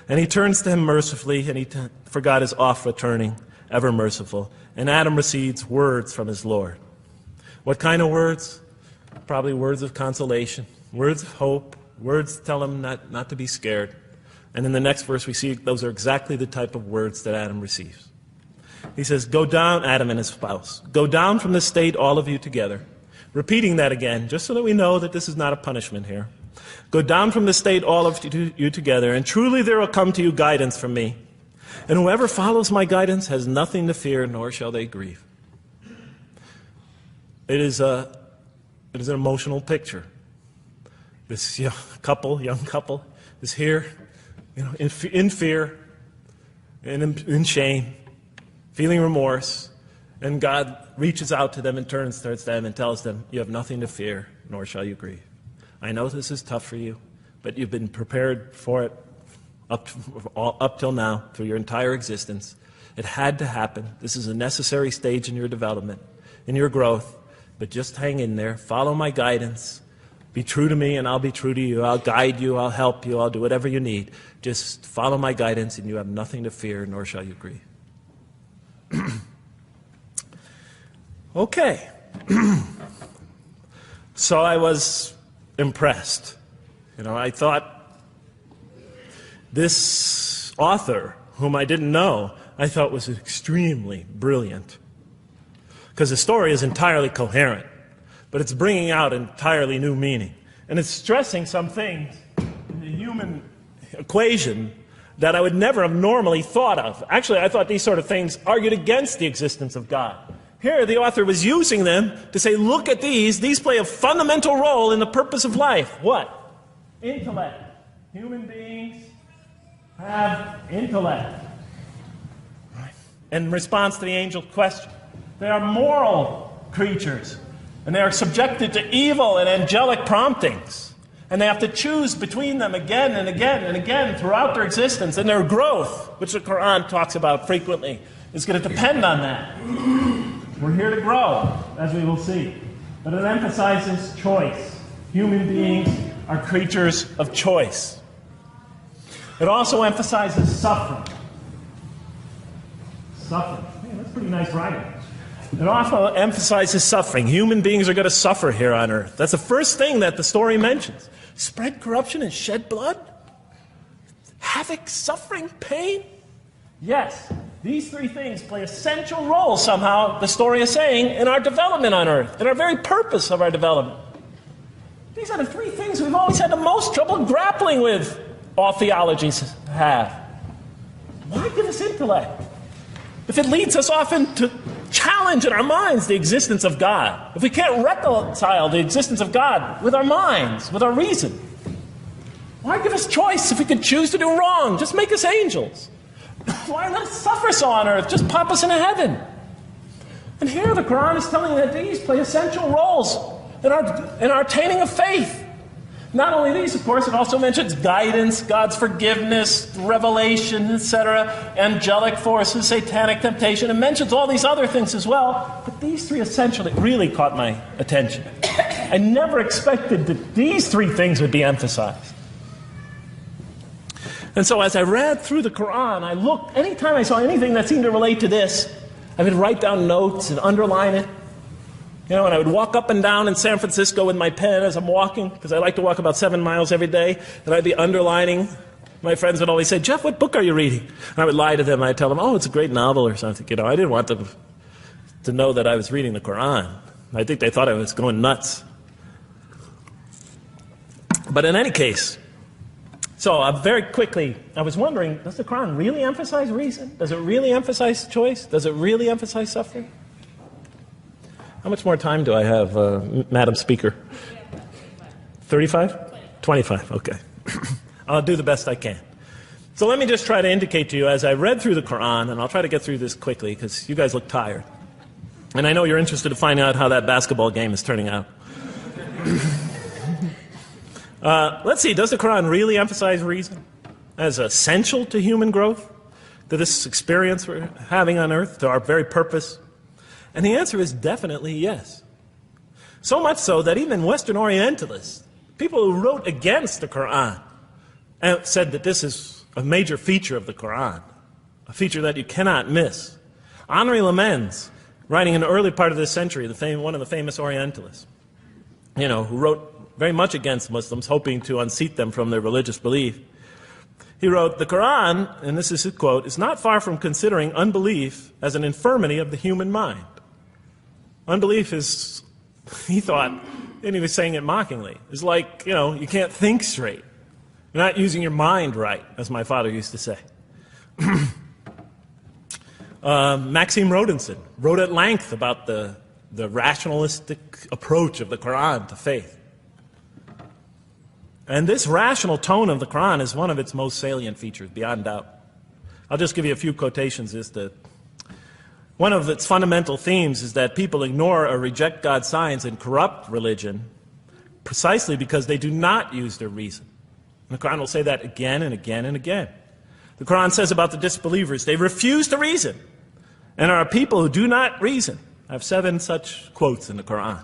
And he turns to him mercifully, and for God is oft returning, ever merciful. And Adam receives words from his Lord. What kind of words? Probably words of consolation, words of hope, words to tell him not to be scared. And in the next verse we see those are exactly the type of words that Adam receives. He says, go down, Adam and his spouse. Go down from this state, all of you together. Repeating that again, just so that we know that this is not a punishment here. Go down from this state, all of you together, and truly there will come to you guidance from me. And whoever follows my guidance has nothing to fear, nor shall they grieve. It is an emotional picture. This young couple is here, in fear and in shame, feeling remorse, and God reaches out to them and turns towards them and tells them, you have nothing to fear, nor shall you grieve. I know this is tough for you, but you've been prepared for it up till now, through your entire existence. It had to happen. This is a necessary stage in your development, in your growth, but just hang in there, follow my guidance, be true to me and I'll be true to you, I'll guide you, I'll help you, I'll do whatever you need. Just follow my guidance and you have nothing to fear, nor shall you grieve. Okay. So I was impressed. I thought this author, whom I didn't know, I thought was extremely brilliant. Because the story is entirely coherent, but it's bringing out entirely new meaning. And it's stressing some things in the human equation that I would never have normally thought of. Actually, I thought these sort of things argued against the existence of God. Here, the author was using them to say, look at these. These play a fundamental role in the purpose of life. What? Intellect. Human beings have intellect. Right. In response to the angel's question, they are moral creatures, and they are subjected to evil and angelic promptings. And they have to choose between them again and again and again throughout their existence. And their growth, which the Quran talks about frequently, is going to depend on that. We're here to grow, as we will see. But it emphasizes choice. Human beings are creatures of choice. It also emphasizes suffering. Suffering. Man, that's pretty nice writing. It also emphasizes suffering. Human beings are going to suffer here on earth. That's the first thing that the story mentions. Spread corruption and shed blood? Havoc, suffering, pain? Yes, these three things play essential roles somehow, the story is saying, in our development on earth, in our very purpose of our development. These are the three things we've always had the most trouble grappling with, all theologies have. Why give us intellect? If it leads us often to challenge in our minds the existence of God, if we can't reconcile the existence of God with our minds, with our reason, why give us choice if we could choose to do wrong? Just make us angels. Why let us suffer so on earth? Just pop us into heaven. And here the Quran is telling that these play essential roles in our attaining of faith. Not only these, of course, it also mentions guidance, God's forgiveness, revelation, etc., angelic forces, satanic temptation. It mentions all these other things as well. But these three essentially really caught my attention. I never expected that these three things would be emphasized. And so as I read through the Quran, I looked, anytime I saw anything that seemed to relate to this, I would write down notes and underline it. You know, and I would walk up and down in San Francisco with my pen as I'm walking, because I like to walk about 7 miles every day, and I'd be underlining. My friends would always say, "Jeff, what book are you reading?" And I would lie to them. I'd tell them, "Oh, it's a great novel or something." You know, I didn't want them to know that I was reading the Quran. I think they thought I was going nuts. But in any case, so very quickly, I was wondering, does the Quran really emphasize reason? Does it really emphasize choice? Does it really emphasize suffering? How much more time do I have, Madam Speaker? 35? 25, okay. I'll do the best I can. So let me just try to indicate to you, as I read through the Quran, and I'll try to get through this quickly, because you guys look tired. And I know you're interested to find out how that basketball game is turning out. Let's see, does the Quran really emphasize reason as essential to human growth, to this experience we're having on earth, to our very purpose? And the answer is definitely yes. So much so that even Western Orientalists, people who wrote against the Quran, said that this is a major feature of the Quran, a feature that you cannot miss. Henri Lamens, writing in the early part of this century, one of the famous Orientalists, you know, who wrote very much against Muslims, hoping to unseat them from their religious belief. He wrote, "The Quran," and this is his quote, "is not far from considering unbelief as an infirmity of the human mind." Unbelief is, he thought, and he was saying it mockingly, is like, you know, you can't think straight. You're not using your mind right, as my father used to say. Maxime Rodinson wrote at length about the rationalistic approach of the Quran to faith. And this rational tone of the Quran is one of its most salient features, beyond doubt. I'll just give you a few quotations as to one of its fundamental themes is that people ignore or reject God's signs and corrupt religion precisely because they do not use their reason. And the Quran will say that again and again and again. The Quran says about the disbelievers, they refuse to reason and are a people who do not reason. I have 7 such quotes in the Quran.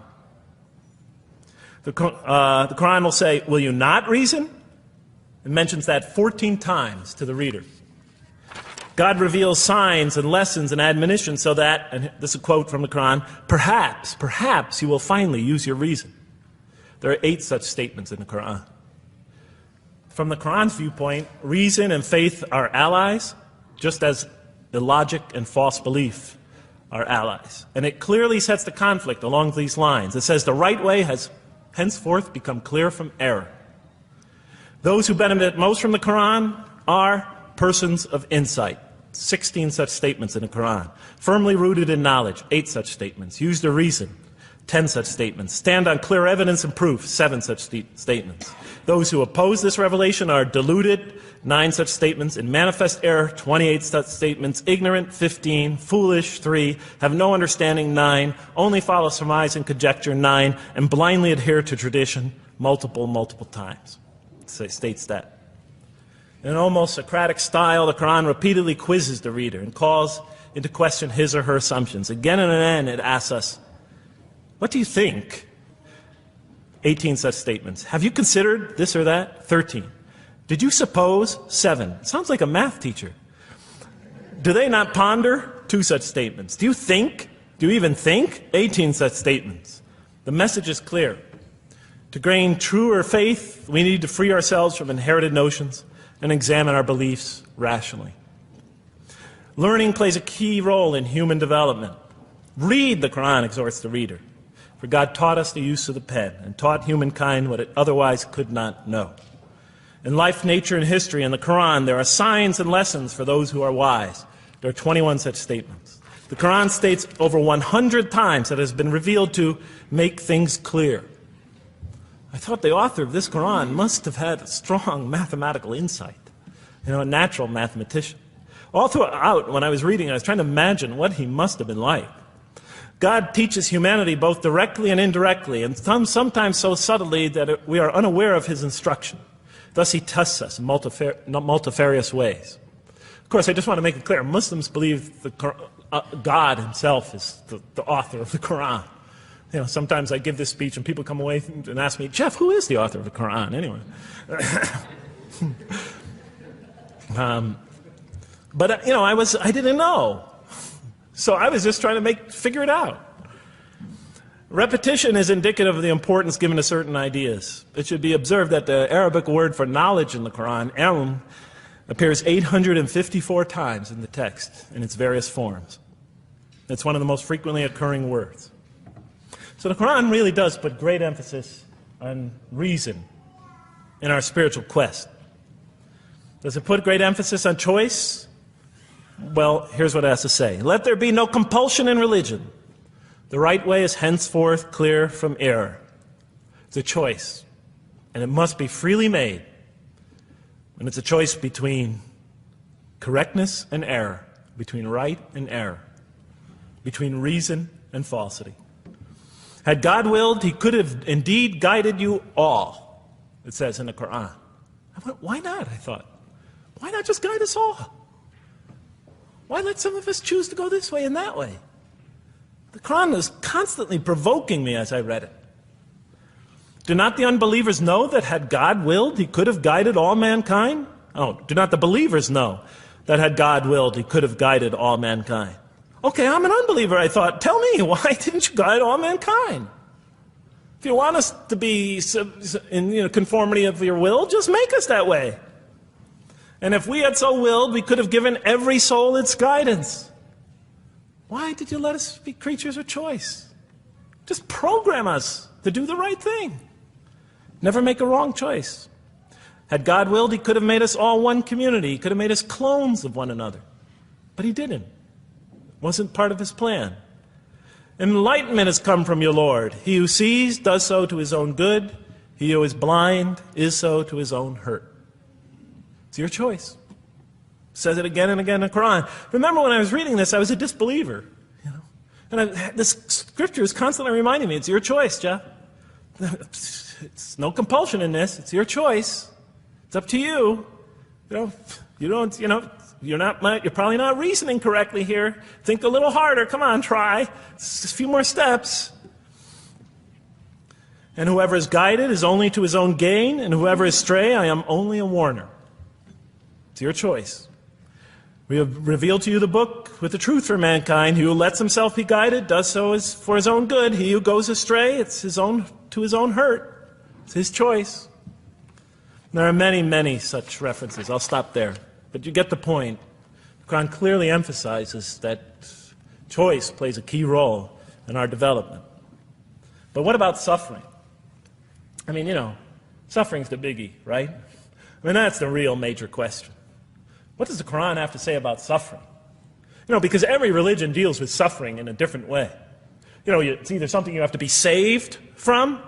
The Quran will say, "Will you not reason?" It mentions that 14 times to the reader. God reveals signs and lessons and admonitions so that, and this is a quote from the Quran, perhaps you will finally use your reason. There are 8 such statements in the Quran. From the Quran's viewpoint, reason and faith are allies, just as illogic and false belief are allies. And it clearly sets the conflict along these lines. It says the right way has henceforth become clear from error. Those who benefit most from the Quran are persons of insight. 16 such statements in the Quran. Firmly rooted in knowledge, 8 such statements. Use their reason, 10 such statements. Stand on clear evidence and proof, 7 such statements. Those who oppose this revelation are deluded, 9 such statements. In manifest error, 28 such statements. Ignorant, 15. Foolish, 3. Have no understanding, 9. Only follow surmise and conjecture, 9. And blindly adhere to tradition, multiple times. It states that. In an almost Socratic style, the Quran repeatedly quizzes the reader and calls into question his or her assumptions. Again and again, it asks us, what do you think? 18 such statements. Have you considered this or that? 13. Did you suppose? 7. Sounds like a math teacher. Do they not ponder? 2 such statements. Do you think? Do you even think? 18 such statements. The message is clear. To gain truer faith, we need to free ourselves from inherited notions and examine our beliefs rationally. Learning plays a key role in human development. Read the Quran, exhorts the reader. For For God taught us the use of the pen and taught humankind what it otherwise could not know. In life, nature, and history, in the Quran, there are signs and lessons for those who are wise. There are 21 such statements. The Quran states over 100 times that it has been revealed to make things clear. I thought the author of this Quran must have had a strong mathematical insight, a natural mathematician. All throughout, when I was reading, I was trying to imagine what he must have been like. God teaches humanity both directly and indirectly, and sometimes so subtly that we are unaware of his instruction. Thus he tests us in multifarious ways. Of course, I just want to make it clear, Muslims believe God himself is the author of the Quran. Sometimes I give this speech and people come away and ask me, Jeff, who is the author of the Quran anyway? But I didn't know. So I was just trying to figure it out. Repetition is indicative of the importance given to certain ideas. It should be observed that the Arabic word for knowledge in the Quran, ilm, appears 854 times in the text in its various forms. It's one of the most frequently occurring words. So the Quran really does put great emphasis on reason in our spiritual quest. Does it put great emphasis on choice? Well, here's what it has to say. Let there be no compulsion in religion. The right way is henceforth clear from error. It's a choice, and it must be freely made. And it's a choice between correctness and error, between right and error, between reason and falsity. Had God willed, he could have indeed guided you all, it says in the Quran. Why not, I thought. Why not just guide us all? Why let some of us choose to go this way and that way? The Quran was constantly provoking me as I read it. Do not the unbelievers know that had God willed, he could have guided all mankind? Oh, do not the believers know that had God willed, he could have guided all mankind? Okay, I'm an unbeliever, I thought. Tell me, why didn't you guide all mankind? If you want us to be in conformity of your will, just make us that way. And if we had so willed, we could have given every soul its guidance. Why did you let us be creatures of choice? Just program us to do the right thing. Never make a wrong choice. Had God willed, he could have made us all one community. He could have made us clones of one another. But he didn't. It wasn't part of his plan. Enlightenment has come from your Lord. He who sees does so to his own good. He who is blind is so to his own hurt. It's your choice. It says it again and again in the Quran. Remember when I was reading this, I was a disbeliever. And this scripture is constantly reminding me, it's your choice, Jeff. It's no compulsion in this. It's your choice. It's up to you. You're probably not reasoning correctly here. Think a little harder. Come on, try. It's just a few more steps. And whoever is guided is only to his own gain, and whoever is stray, I am only a warner. It's your choice. We have revealed to you the book with the truth for mankind. He who lets himself be guided does so as for his own good. He who goes astray, it's to his own hurt. It's his choice. There are many, many such references. I'll stop there. But you get the point. The Quran clearly emphasizes that choice plays a key role in our development. But what about suffering? Suffering's the biggie, right? That's the real major question. What does the Quran have to say about suffering? Because every religion deals with suffering in a different way. It's either something you have to be saved from,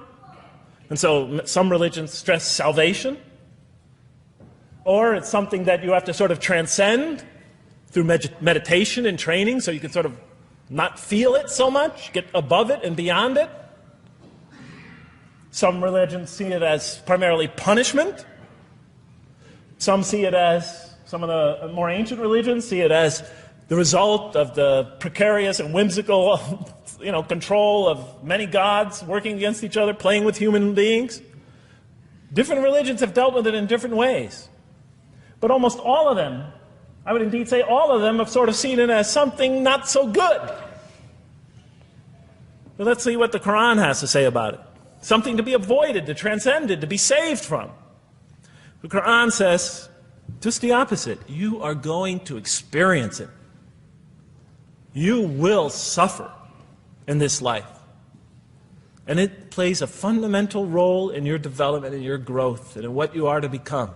and so some religions stress salvation, or it's something that you have to sort of transcend through meditation and training so you can sort of not feel it so much, get above it and beyond it. Some religions see it as primarily punishment. Some of the more ancient religions see it as the result of the precarious and whimsical, control of many gods working against each other, playing with human beings. Different religions have dealt with it in different ways. But almost all of them, I would indeed say all of them, have sort of seen it as something not so good. But let's see what the Quran has to say about it. Something to be avoided, to transcended, to be saved from. The Quran says just the opposite. You are going to experience it. You will suffer in this life. And it plays a fundamental role in your development and your growth and in what you are to become.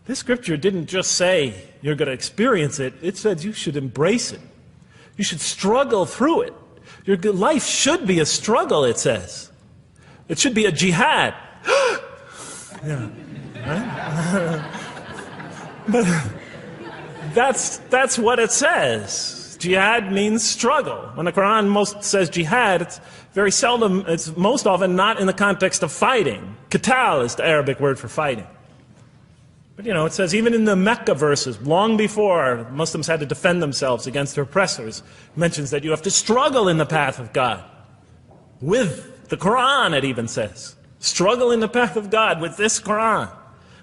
This scripture didn't just say you're going to experience it. It says you should embrace it. You should struggle through it. Your life should be a struggle, it says. It should be a jihad. Yeah, right? But that's what it says. Jihad means struggle. When the Quran most says jihad, it's very seldom, it's most often not in the context of fighting. Qital is the Arabic word for fighting. But it says even in the Mecca verses, long before Muslims had to defend themselves against their oppressors, it mentions that you have to struggle in the path of God. With the Quran, it even says. Struggle in the path of God with this Quran.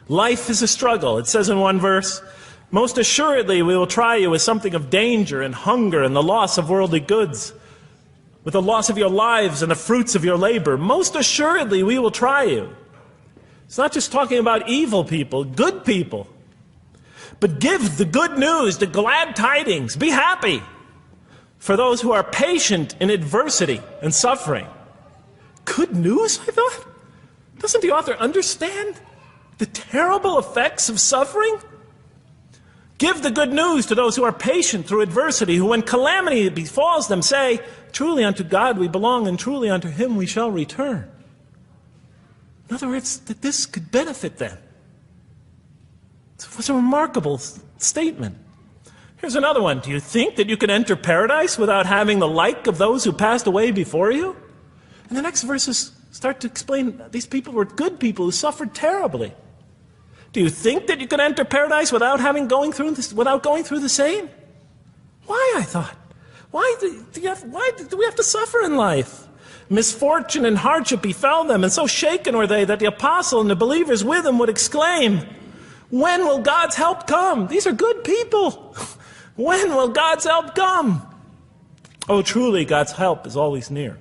Life is a struggle. It says in one verse, most assuredly we will try you with something of danger and hunger and the loss of worldly goods, with the loss of your lives and the fruits of your labor. Most assuredly we will try you. It's not just talking about evil people, good people. But give the good news, the glad tidings. Be happy for those who are patient in adversity and suffering. Good news, I thought? Doesn't the author understand the terrible effects of suffering? Give the good news to those who are patient through adversity, who when calamity befalls them say, truly unto God we belong and truly unto Him we shall return. In other words, that this could benefit them. It was a remarkable statement. Here's another one. Do you think that you can enter paradise without having the like of those who passed away before you? And the next verses start to explain these people were good people who suffered terribly. Do you think that you can enter paradise without going through the same? Why, I thought? Why do we have to suffer in life? Misfortune and hardship befell them, and so shaken were they that the apostle and the believers with him would exclaim, when will God's help come? These are good people. When will God's help come? Oh, truly, God's help is always near.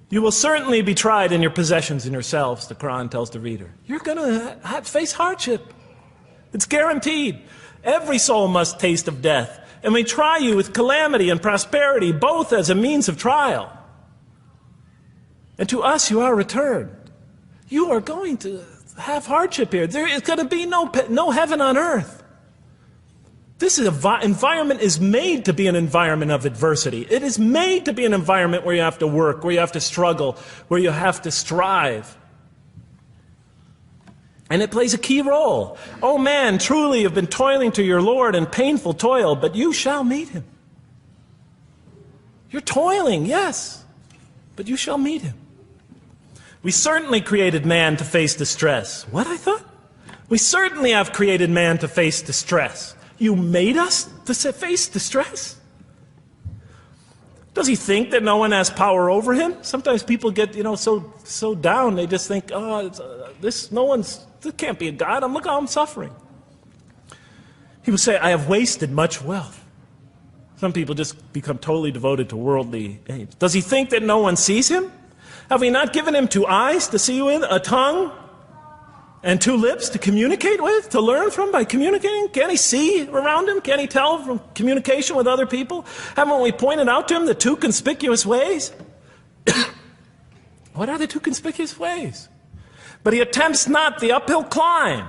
You will certainly be tried in your possessions and yourselves, the Quran tells the reader. You're going to face hardship. It's guaranteed. Every soul must taste of death, and we try you with calamity and prosperity, both as a means of trial. And to us you are returned. You are going to have hardship here. There is going to be no heaven on earth. This environment is made to be an environment of adversity. It is made to be an environment where you have to work, where you have to struggle, where you have to strive. And it plays a key role. Oh man, truly you've been toiling to your Lord in painful toil, but you shall meet Him. You're toiling, yes, but you shall meet Him. We certainly created man to face distress. What, I thought? We certainly have created man to face distress. You made us to face distress? Does he think that no one has power over him? Sometimes people get, so down, they just think, this can't be a God. Look how I'm suffering. He would say, I have wasted much wealth. Some people just become totally devoted to worldly aims. Does he think that no one sees him? Have we not given him 2 eyes to see with, a tongue, and 2 lips to communicate with, to learn from by communicating? Can't he see around him? Can't he tell from communication with other people? Haven't we pointed out to him the 2 conspicuous ways? What are the 2 conspicuous ways? But he attempts not the uphill climb.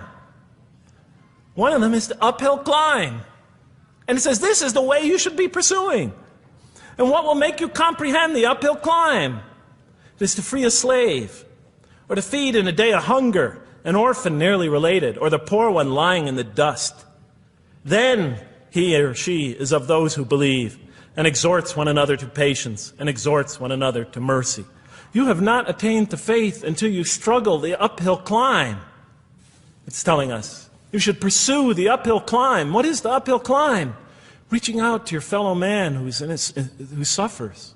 One of them is the uphill climb. And it says this is the way you should be pursuing. And what will make you comprehend the uphill climb? It is to free a slave, or to feed in a day of hunger an orphan nearly related, or the poor one lying in the dust. Then he or she is of those who believe, and exhorts one another to patience, and exhorts one another to mercy. You have not attained to faith until you struggle the uphill climb. It's telling us. You should pursue the uphill climb. What is the uphill climb? Reaching out to your fellow man who suffers.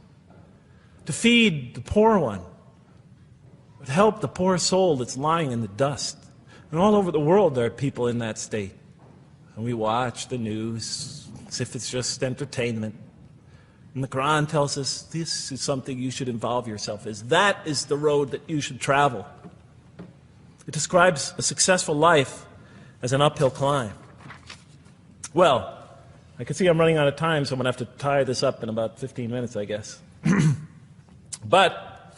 To feed the poor one. To help the poor soul that's lying in the dust. And all over the world there are people in that state. And we watch the news as if it's just entertainment. And the Quran tells us this is something you should involve yourself in. That is the road that you should travel. It describes a successful life as an uphill climb. Well, I can see I'm running out of time, so I'm going to have to tie this up in about 15 minutes, I guess. But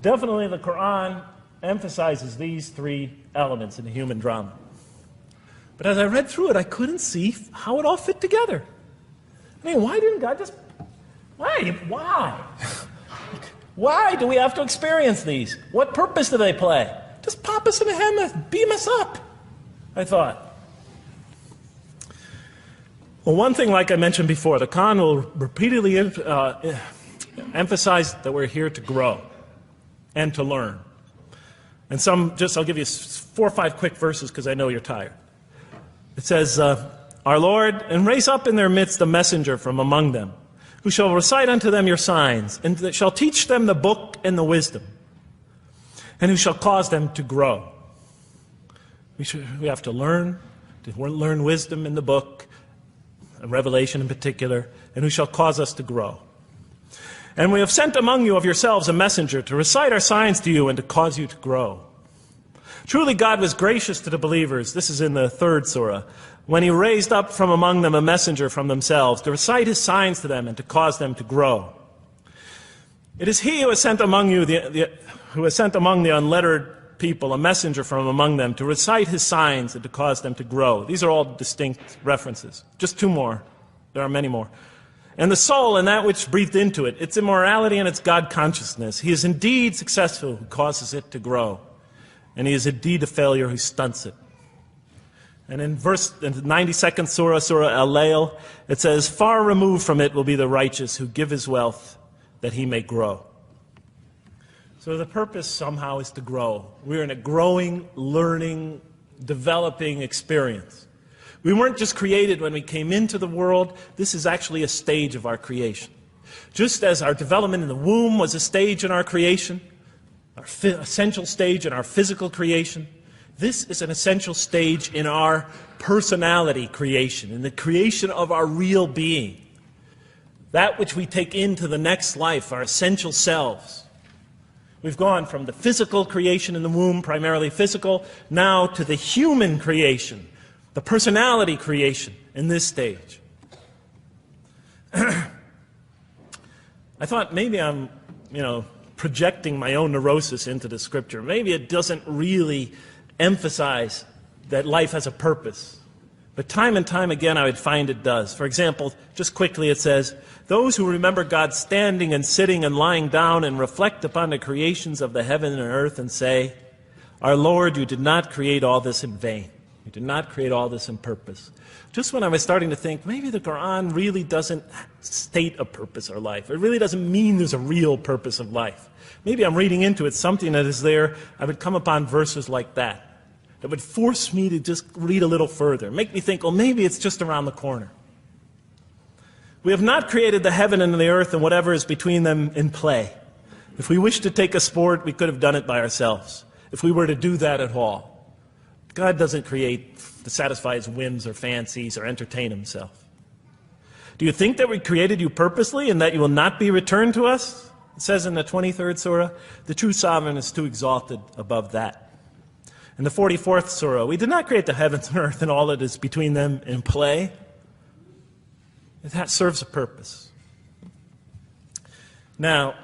definitely the Quran emphasizes these three elements in the human drama. But as I read through it, I couldn't see how it all fit together. I mean, why didn't God just... Why? Why do we have to experience these? What purpose do they play? Just pop us in the head, beam us up, I thought. Well, one thing, like I mentioned before, the Quran will repeatedly emphasize that we're here to grow and to learn. And I'll give you 4 or 5 quick verses because I know you're tired. It says, Our Lord, and raise up in their midst a messenger from among them, who shall recite unto them your signs, and that shall teach them the book and the wisdom, and who shall cause them to grow. We have to learn wisdom in the book, Revelation in particular, and who shall cause us to grow. And we have sent among you of yourselves a messenger to recite our signs to you and to cause you to grow. Truly God was gracious to the believers, this is in the 3rd surah, when he raised up from among them a messenger from themselves to recite his signs to them and to cause them to grow. It is he who has sent among you who has sent among the unlettered people a messenger from among them to recite his signs and to cause them to grow. These are all distinct references. Just 2 more. There are many more. And the soul and that which breathed into it, its immorality and its God consciousness. He is indeed successful who causes it to grow. And he is indeed a failure who stunts it. And in the 92nd surah, Surah Al-Layl, it says, Far removed from it will be the righteous who give his wealth that he may grow. So the purpose somehow is to grow. We're in a growing, learning, developing experience. We weren't just created when we came into the world. This is actually a stage of our creation. Just as our development in the womb was a stage in our creation, our essential stage in our physical creation, this is an essential stage in our personality creation, in the creation of our real being. That which we take into the next life, our essential selves. We've gone from the physical creation in the womb, primarily physical, now to the human creation, the personality creation in this stage. I thought maybe I'm, projecting my own neurosis into the scripture. Maybe it doesn't really emphasize that life has a purpose. But time and time again I would find it does. For example, just quickly it says, Those who remember God standing and sitting and lying down and reflect upon the creations of the heaven and earth and say, Our Lord, you did not create all this in vain. You did not create all this in purpose. Just when I was starting to think, maybe the Quran really doesn't state a purpose of life. It really doesn't mean there's a real purpose of life. Maybe I'm reading into it something that is there. I would come upon verses like that would force me to just read a little further. Make me think, well, maybe it's just around the corner. We have not created the heaven and the earth and whatever is between them in play. If we wished to take a sport, we could have done it by ourselves. If we were to do that at all. God doesn't create to satisfy his whims or fancies or entertain himself. Do you think that we created you purposely and that you will not be returned to us? It says in the 23rd surah, the true sovereign is too exalted above that. In the 44th surah, we did not create the heavens and earth and all that is between them in play. That serves a purpose. Now,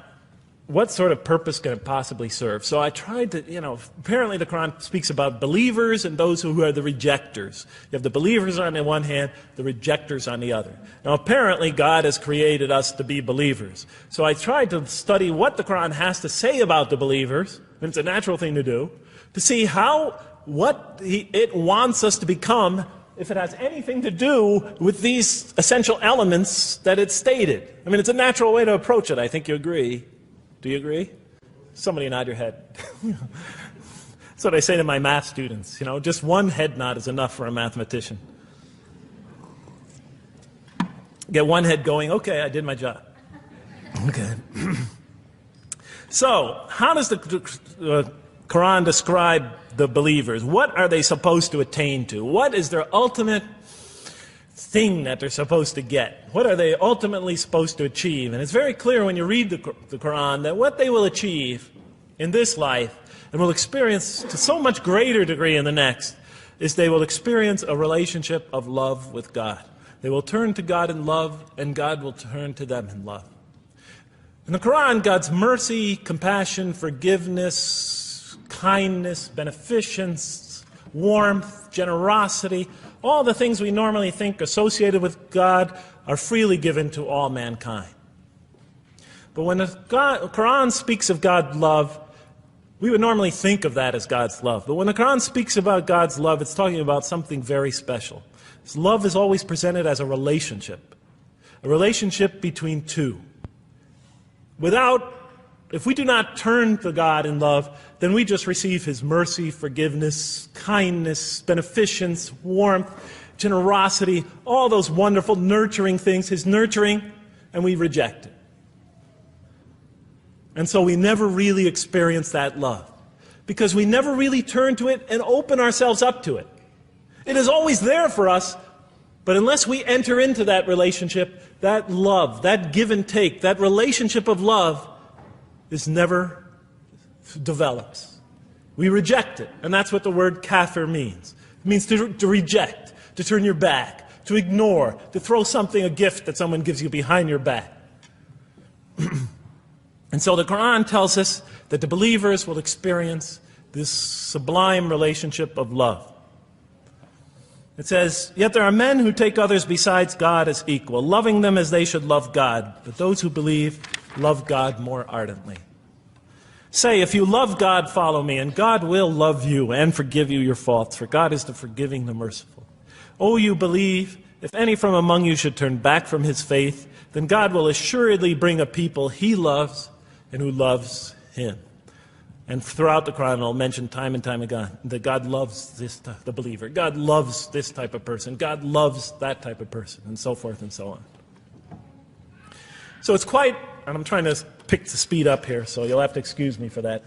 what sort of purpose can it possibly serve? So I tried to, apparently the Quran speaks about believers and those who are the rejectors. You have the believers on the one hand, the rejectors on the other. Now apparently God has created us to be believers. So I tried to study what the Quran has to say about the believers, and it's a natural thing to do, to see what it wants us to become, if it has anything to do with these essential elements that it stated. I mean, it's a natural way to approach it. I think you agree. Do you agree? Somebody nod your head. That's what I say to my math students. Just one head nod is enough for a mathematician. Get one head going, okay, I did my job. Okay. So, how does the Quran describe the believers? What are they supposed to attain to? What is their ultimate thing that they're supposed to get? What are they ultimately supposed to achieve? And it's very clear when you read the Quran that what they will achieve in this life and will experience to so much greater degree in the next is they will experience a relationship of love with God. They will turn to God in love and God will turn to them in love. In the Quran, God's mercy, compassion, forgiveness, kindness, beneficence, warmth, generosity, all the things we normally think associated with God are freely given to all mankind. But when the Quran speaks of God's love, we would normally think of that as God's love. But when the Quran speaks about God's love, it's talking about something very special. This love is always presented as a relationship between two. If we do not turn to God in love, then we just receive His mercy, forgiveness, kindness, beneficence, warmth, generosity, all those wonderful nurturing things, His nurturing, and we reject it. And so we never really experience that love, because we never really turn to it and open ourselves up to it. It is always there for us, but unless we enter into that relationship, that love, that give and take, that relationship of love is never develops. We reject it, and that's what the word kafir means. It means to reject, to turn your back, to ignore, to throw something, a gift that someone gives you behind your back. And so the Quran tells us that the believers will experience this sublime relationship of love. It says, "Yet there are men who take others besides God as equal, loving them as they should love God. But those who believe love God more ardently. Say, if you love God, follow me, and God will love you and forgive you your faults, for God is the forgiving, the merciful. O you believe, if any from among you should turn back from his faith, then God will assuredly bring a people He loves and who loves Him." And throughout the Quran, I'll mention time and time again that God loves the believer. God loves this type of person. God loves that type of person, and so forth and so on. So it's quite, and I'm trying to pick the speed up here, so you'll have to excuse me for that.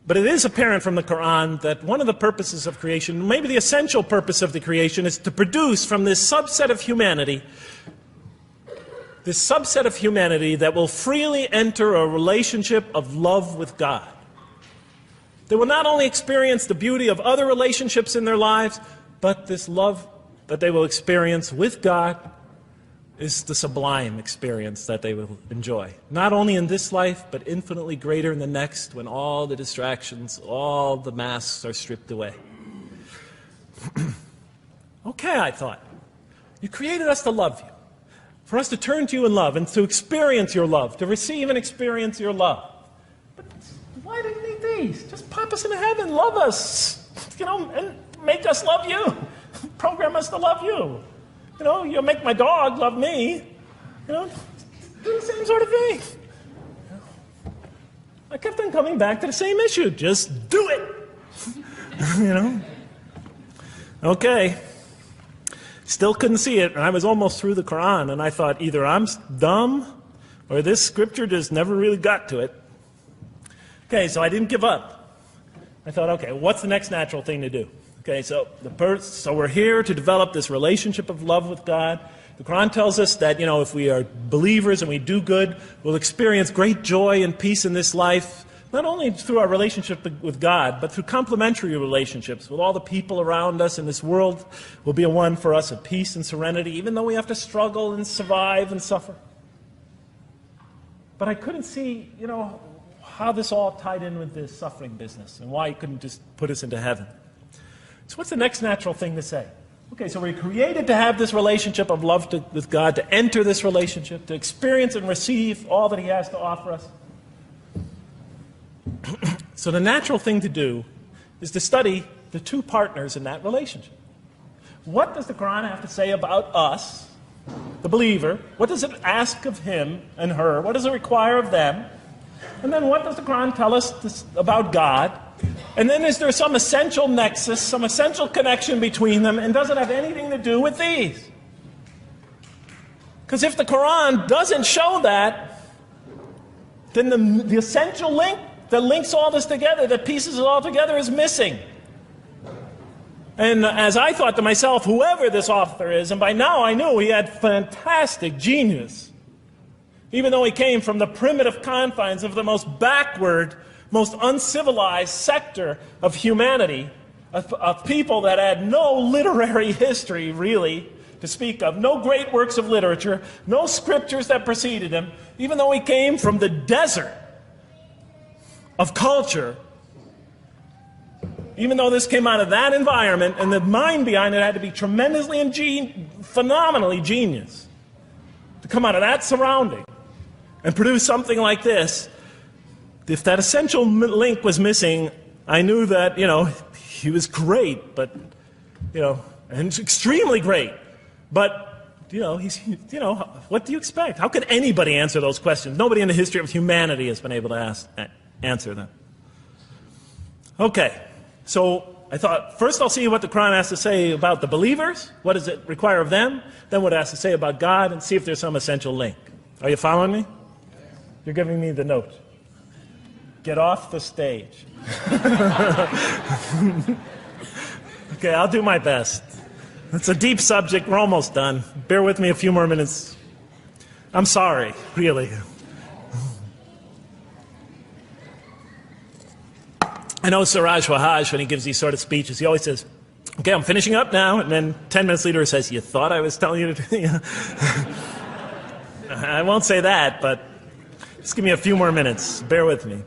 But it is apparent from the Quran that one of the purposes of creation, maybe the essential purpose of the creation, is to produce from this subset of humanity that will freely enter a relationship of love with God. They will not only experience the beauty of other relationships in their lives, but this love that they will experience with God is the sublime experience that they will enjoy. Not only in this life, but infinitely greater in the next, when all the distractions, all the masks are stripped away. Okay, I thought, you created us to love you, for us to turn to you in love and to experience your love, to receive and experience your love. But why do you need these? Just pop us into heaven, love us, and make us love you. Program us to love you. You'll make my dog love me. Do the same sort of thing. I kept on coming back to the same issue. Just do it. Okay. Still couldn't see it, and I was almost through the Quran, and I thought either I'm dumb or this scripture just never really got to it. Okay, so I didn't give up. I thought, okay, what's the next natural thing to do? Okay, so we're here to develop this relationship of love with God. The Quran tells us that, if we are believers and we do good, we'll experience great joy and peace in this life, not only through our relationship with God, but through complementary relationships with all the people around us in this world will be a one for us of peace and serenity, even though we have to struggle and survive and suffer. But I couldn't see, how this all tied in with this suffering business and why He couldn't just put us into heaven. So what's the next natural thing to say? Okay, so we're created to have this relationship of love with God, to enter this relationship, to experience and receive all that He has to offer us. So the natural thing to do is to study the two partners in that relationship. What does the Quran have to say about us, the believer? What does it ask of him and her? What does it require of them? And then what does the Quran tell us about God? And then is there some essential nexus, some essential connection between them, and does it have anything to do with these? Because if the Quran doesn't show that, then the essential link that links all this together, that pieces it all together, is missing. And as I thought to myself, whoever this author is, and by now I knew he had fantastic genius, even though he came from the primitive confines of the most backward, most uncivilized sector of humanity, of people that had no literary history, really, to speak of, no great works of literature, no scriptures that preceded him, even though he came from the desert of culture, even though this came out of that environment, and the mind behind it had to be tremendously phenomenally genius to come out of that surrounding and produce something like this. If that essential link was missing, I knew that, he was great, but, and extremely great. But, what do you expect? How could anybody answer those questions? Nobody in the history of humanity has been able to answer them. Okay, so I thought, first I'll see what the Quran has to say about the believers. What does it require of them? Then what it has to say about God, and see if there's some essential link. Are you following me? You're giving me the note. Get off the stage. Okay, I'll do my best. It's a deep subject. We're almost done. Bear with me a few more minutes. I'm sorry, really. I know Siraj Wahaj, when he gives these sort of speeches, he always says, okay, I'm finishing up now, and then 10 minutes later he says, you thought I was telling you to... I won't say that, but just give me a few more minutes. Bear with me.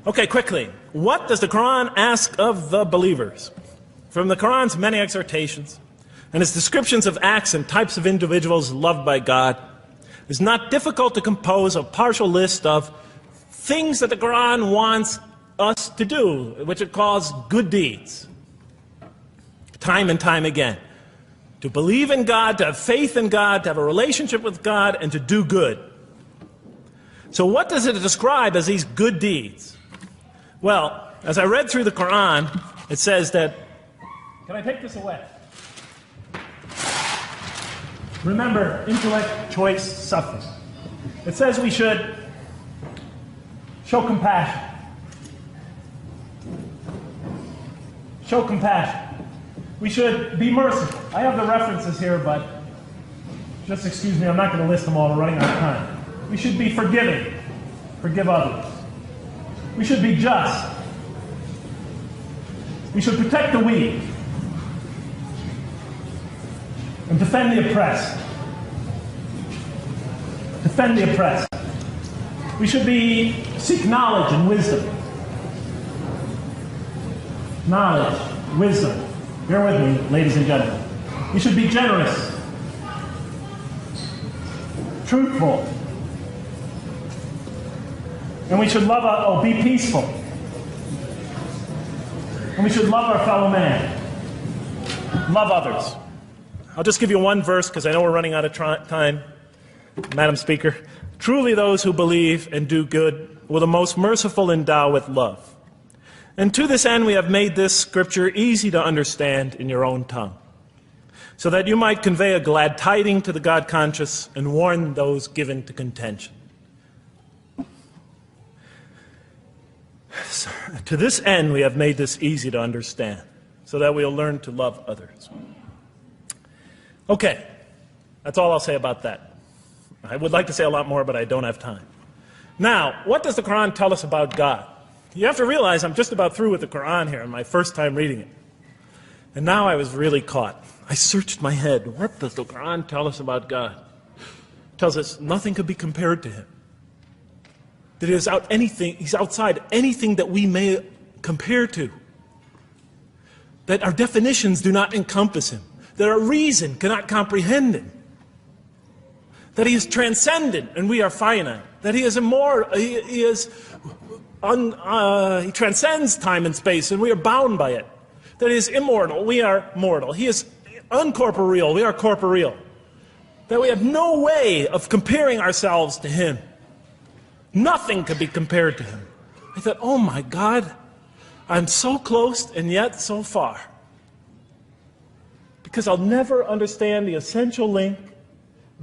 Okay, quickly. What does the Quran ask of the believers? From the Quran's many exhortations and its descriptions of acts and types of individuals loved by God, it's not difficult to compose a partial list of things that the Quran wants us to do, which it calls good deeds. Time and time again. To believe in God, to have faith in God, to have a relationship with God, and to do good. So what does it describe as these good deeds? Well, as I read through the Quran, it says that... Can I take this away? Remember, intellect, choice, suffering. It says we should show compassion. Show compassion. We should be merciful. I have the references here, but just excuse me, I'm not going to list them all. We're running out of time. We should be forgiving. Forgive others. We should be just. We should protect the weak and defend the oppressed. Defend the oppressed. We should seek knowledge and wisdom. Knowledge, wisdom. Bear with me, ladies and gentlemen. We should be generous, truthful, and we should be peaceful. And we should love our fellow man. Love others. I'll just give you one verse because I know we're running out of time, Madam Speaker. Truly those who believe and do good will the most merciful endow with love. And to this end we have made this scripture easy to understand in your own tongue, so that you might convey a glad tiding to the God-conscious and warn those given to contention. So, to this end we have made this easy to understand, so that we'll learn to love others. Okay, that's all I'll say about that. I would like to say a lot more, but I don't have time. Now, what does the Quran tell us about God? You have to realize I'm just about through with the Quran here, in my first time reading it. And now I was really caught. I searched my head. What does the Quran tell us about God? It tells us nothing could be compared to Him. That He's outside anything that we may compare to. That our definitions do not encompass Him. That our reason cannot comprehend Him. That He is transcendent and we are finite. That He is immortal. He transcends time and space and we are bound by it. That He is immortal, we are mortal. He is uncorporeal, we are corporeal. That we have no way of comparing ourselves to Him. Nothing could be compared to Him. I thought, oh my God, I'm so close and yet so far. Because I'll never understand the essential link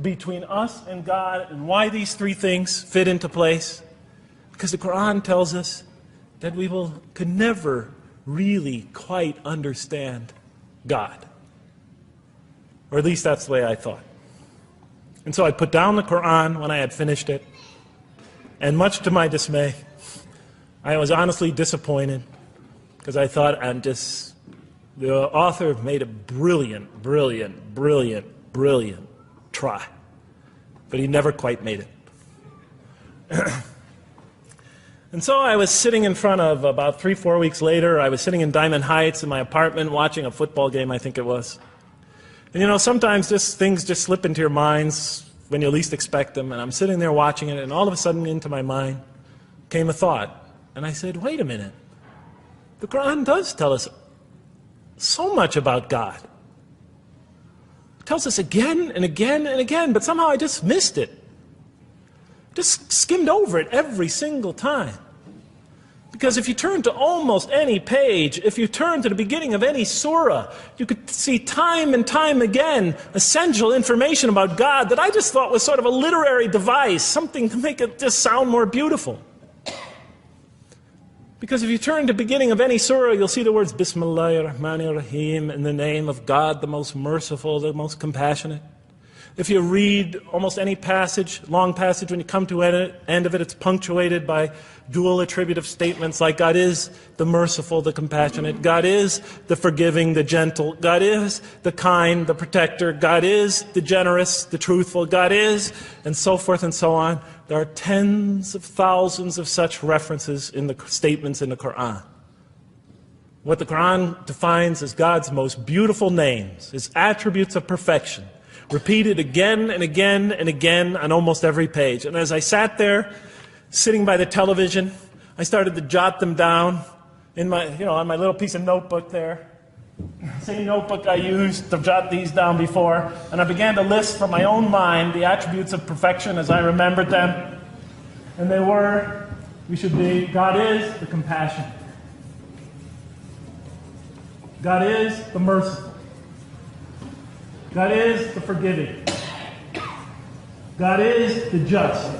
between us and God and why these three things fit into place. Because the Quran tells us that we could never really quite understand God. Or at least that's the way I thought. And so I put down the Quran when I had finished it. And much to my dismay, I was honestly disappointed because I thought The author made a brilliant, brilliant, brilliant, brilliant try, but he never quite made it. And so I was sitting in front of, about 3-4 weeks later, I was sitting in Diamond Heights in my apartment watching a football game, I think it was. And you know, sometimes things just slip into your minds when you least expect them, and I'm sitting there watching it, and all of a sudden into my mind came a thought. And I said, wait a minute. The Quran does tell us so much about God. It tells us again and again and again, but somehow I just missed it. Just skimmed over it every single time. Because if you turn to almost any page, if you turn to the beginning of any surah, you could see time and time again essential information about God that I just thought was sort of a literary device, something to make it just sound more beautiful. Because if you turn to the beginning of any surah, you'll see the words Bismillahir Rahmanir Rahim, in the name of God, the most merciful, the most compassionate. If you read almost any passage, long passage, when you come to the end of it, it's punctuated by dual attributive statements like God is the merciful, the compassionate, God is the forgiving, the gentle, God is the kind, the protector, God is the generous, the truthful, God is, and so forth and so on. There are tens of thousands of such references in the statements in the Quran. What the Quran defines as God's most beautiful names, His attributes of perfection, repeated again and again and again on almost every page. And as I sat there, sitting by the television, I started to jot them down in my, on my little piece of notebook there. Same notebook I used to jot these down before. And I began to list from my own mind the attributes of perfection as I remembered them. And they were, God is the compassionate. God is the merciful. God is the forgiving. God is the just,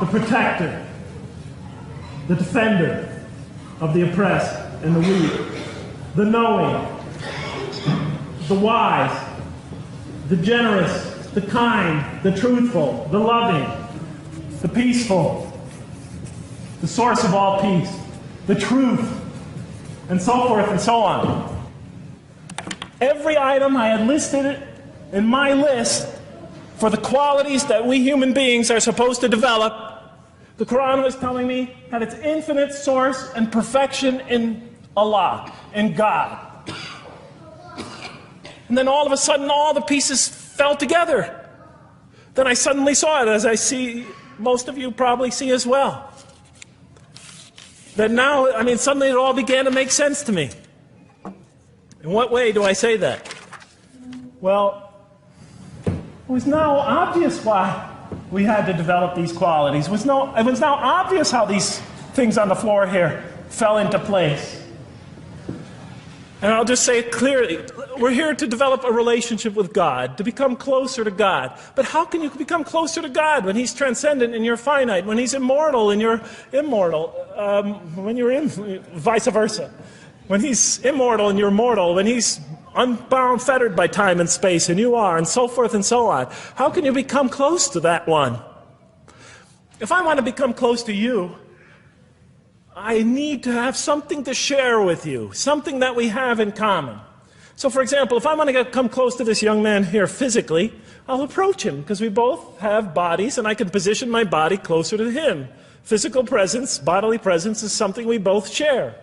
the protector, the defender of the oppressed and the weak, the knowing, the wise, the generous, the kind, the truthful, the loving, the peaceful, the source of all peace, the truth, and so forth and so on. Every item I had listed in my list for the qualities that we human beings are supposed to develop, the Quran was telling me had its infinite source and perfection in Allah, in God. And then all of a sudden all the pieces fell together. Then I suddenly saw it, as I see most of you probably see as well. That now, suddenly it all began to make sense to me. In what way do I say that? Well, it was now obvious why we had to develop these qualities. It was now obvious how these things on the floor here fell into place. And I'll just say it clearly. We're here to develop a relationship with God, to become closer to God. But how can you become closer to God when He's transcendent and you're finite, when He's immortal and you're immortal, vice versa? When He's immortal and you're mortal, when He's unbound, fettered by time and space, and you are, and so forth and so on. How can you become close to that one? If I want to become close to you, I need to have something to share with you, something that we have in common. So for example, if I want to come close to this young man here physically, I'll approach him, because we both have bodies, and I can position my body closer to him. Physical presence, bodily presence is something we both share.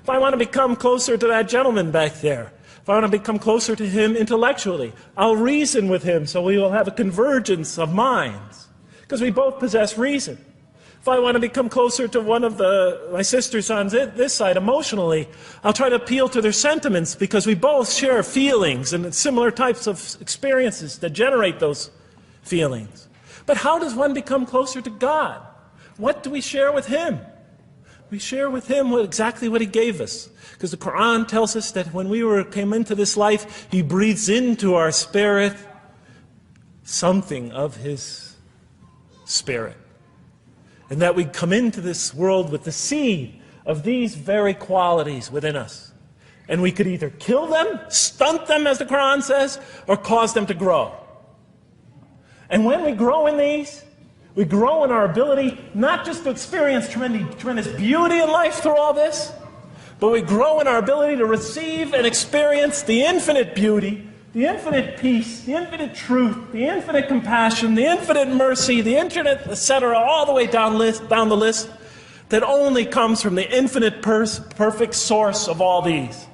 If I want to become closer to that gentleman back there, if I want to become closer to him intellectually, I'll reason with him so we will have a convergence of minds, because we both possess reason. If I want to become closer to one of my sisters on this side emotionally, I'll try to appeal to their sentiments, because we both share feelings and similar types of experiences that generate those feelings. But how does one become closer to God? What do we share with Him? We share with Him exactly what He gave us. Because the Quran tells us that when we came into this life, He breathes into our spirit something of His Spirit. And that we come into this world with the seed of these very qualities within us. And we could either kill them, stunt them, as the Quran says, or cause them to grow. And when we grow in these, we grow in our ability not just to experience tremendous beauty in life through all this, but we grow in our ability to receive and experience the infinite beauty, the infinite peace, the infinite truth, the infinite compassion, the infinite mercy, the infinite, etc., all the way down the list, that only comes from the infinite perfect source of all these.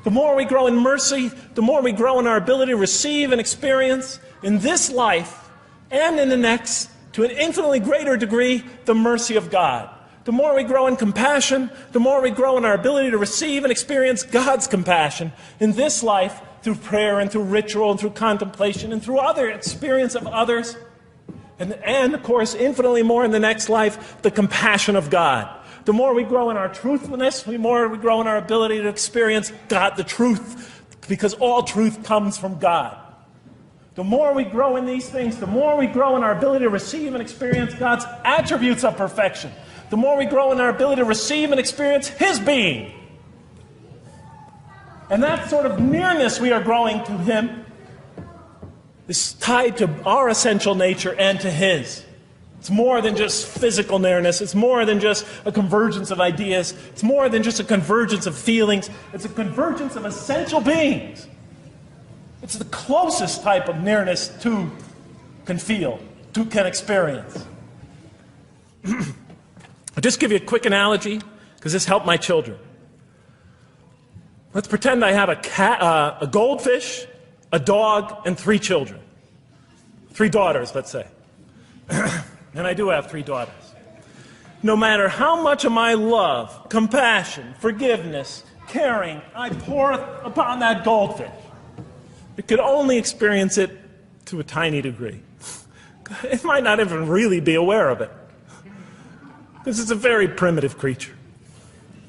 The more we grow in mercy, the more we grow in our ability to receive and experience in this life and in the next, to an infinitely greater degree, the mercy of God. The more we grow in compassion, the more we grow in our ability to receive and experience God's compassion in this life, through prayer and through ritual and through contemplation and through other experience of others. And of course, infinitely more in the next life, the compassion of God. The more we grow in our truthfulness, the more we grow in our ability to experience God, the truth, because all truth comes from God. The more we grow in these things, the more we grow in our ability to receive and experience God's attributes of perfection. The more we grow in our ability to receive and experience His being. And that sort of nearness we are growing to Him is tied to our essential nature and to His. It's more than just physical nearness. It's more than just a convergence of ideas. It's more than just a convergence of feelings. It's a convergence of essential beings. It's the closest type of nearness two can feel, two can experience. I'll just give you a quick analogy, because this helped my children. Let's pretend I have a goldfish, a dog, and 3 children. 3 daughters, let's say. And I do have 3 daughters. No matter how much of my love, compassion, forgiveness, caring I pour upon that goldfish, it could only experience it to a tiny degree. It might not even really be aware of it, because it's a very primitive creature.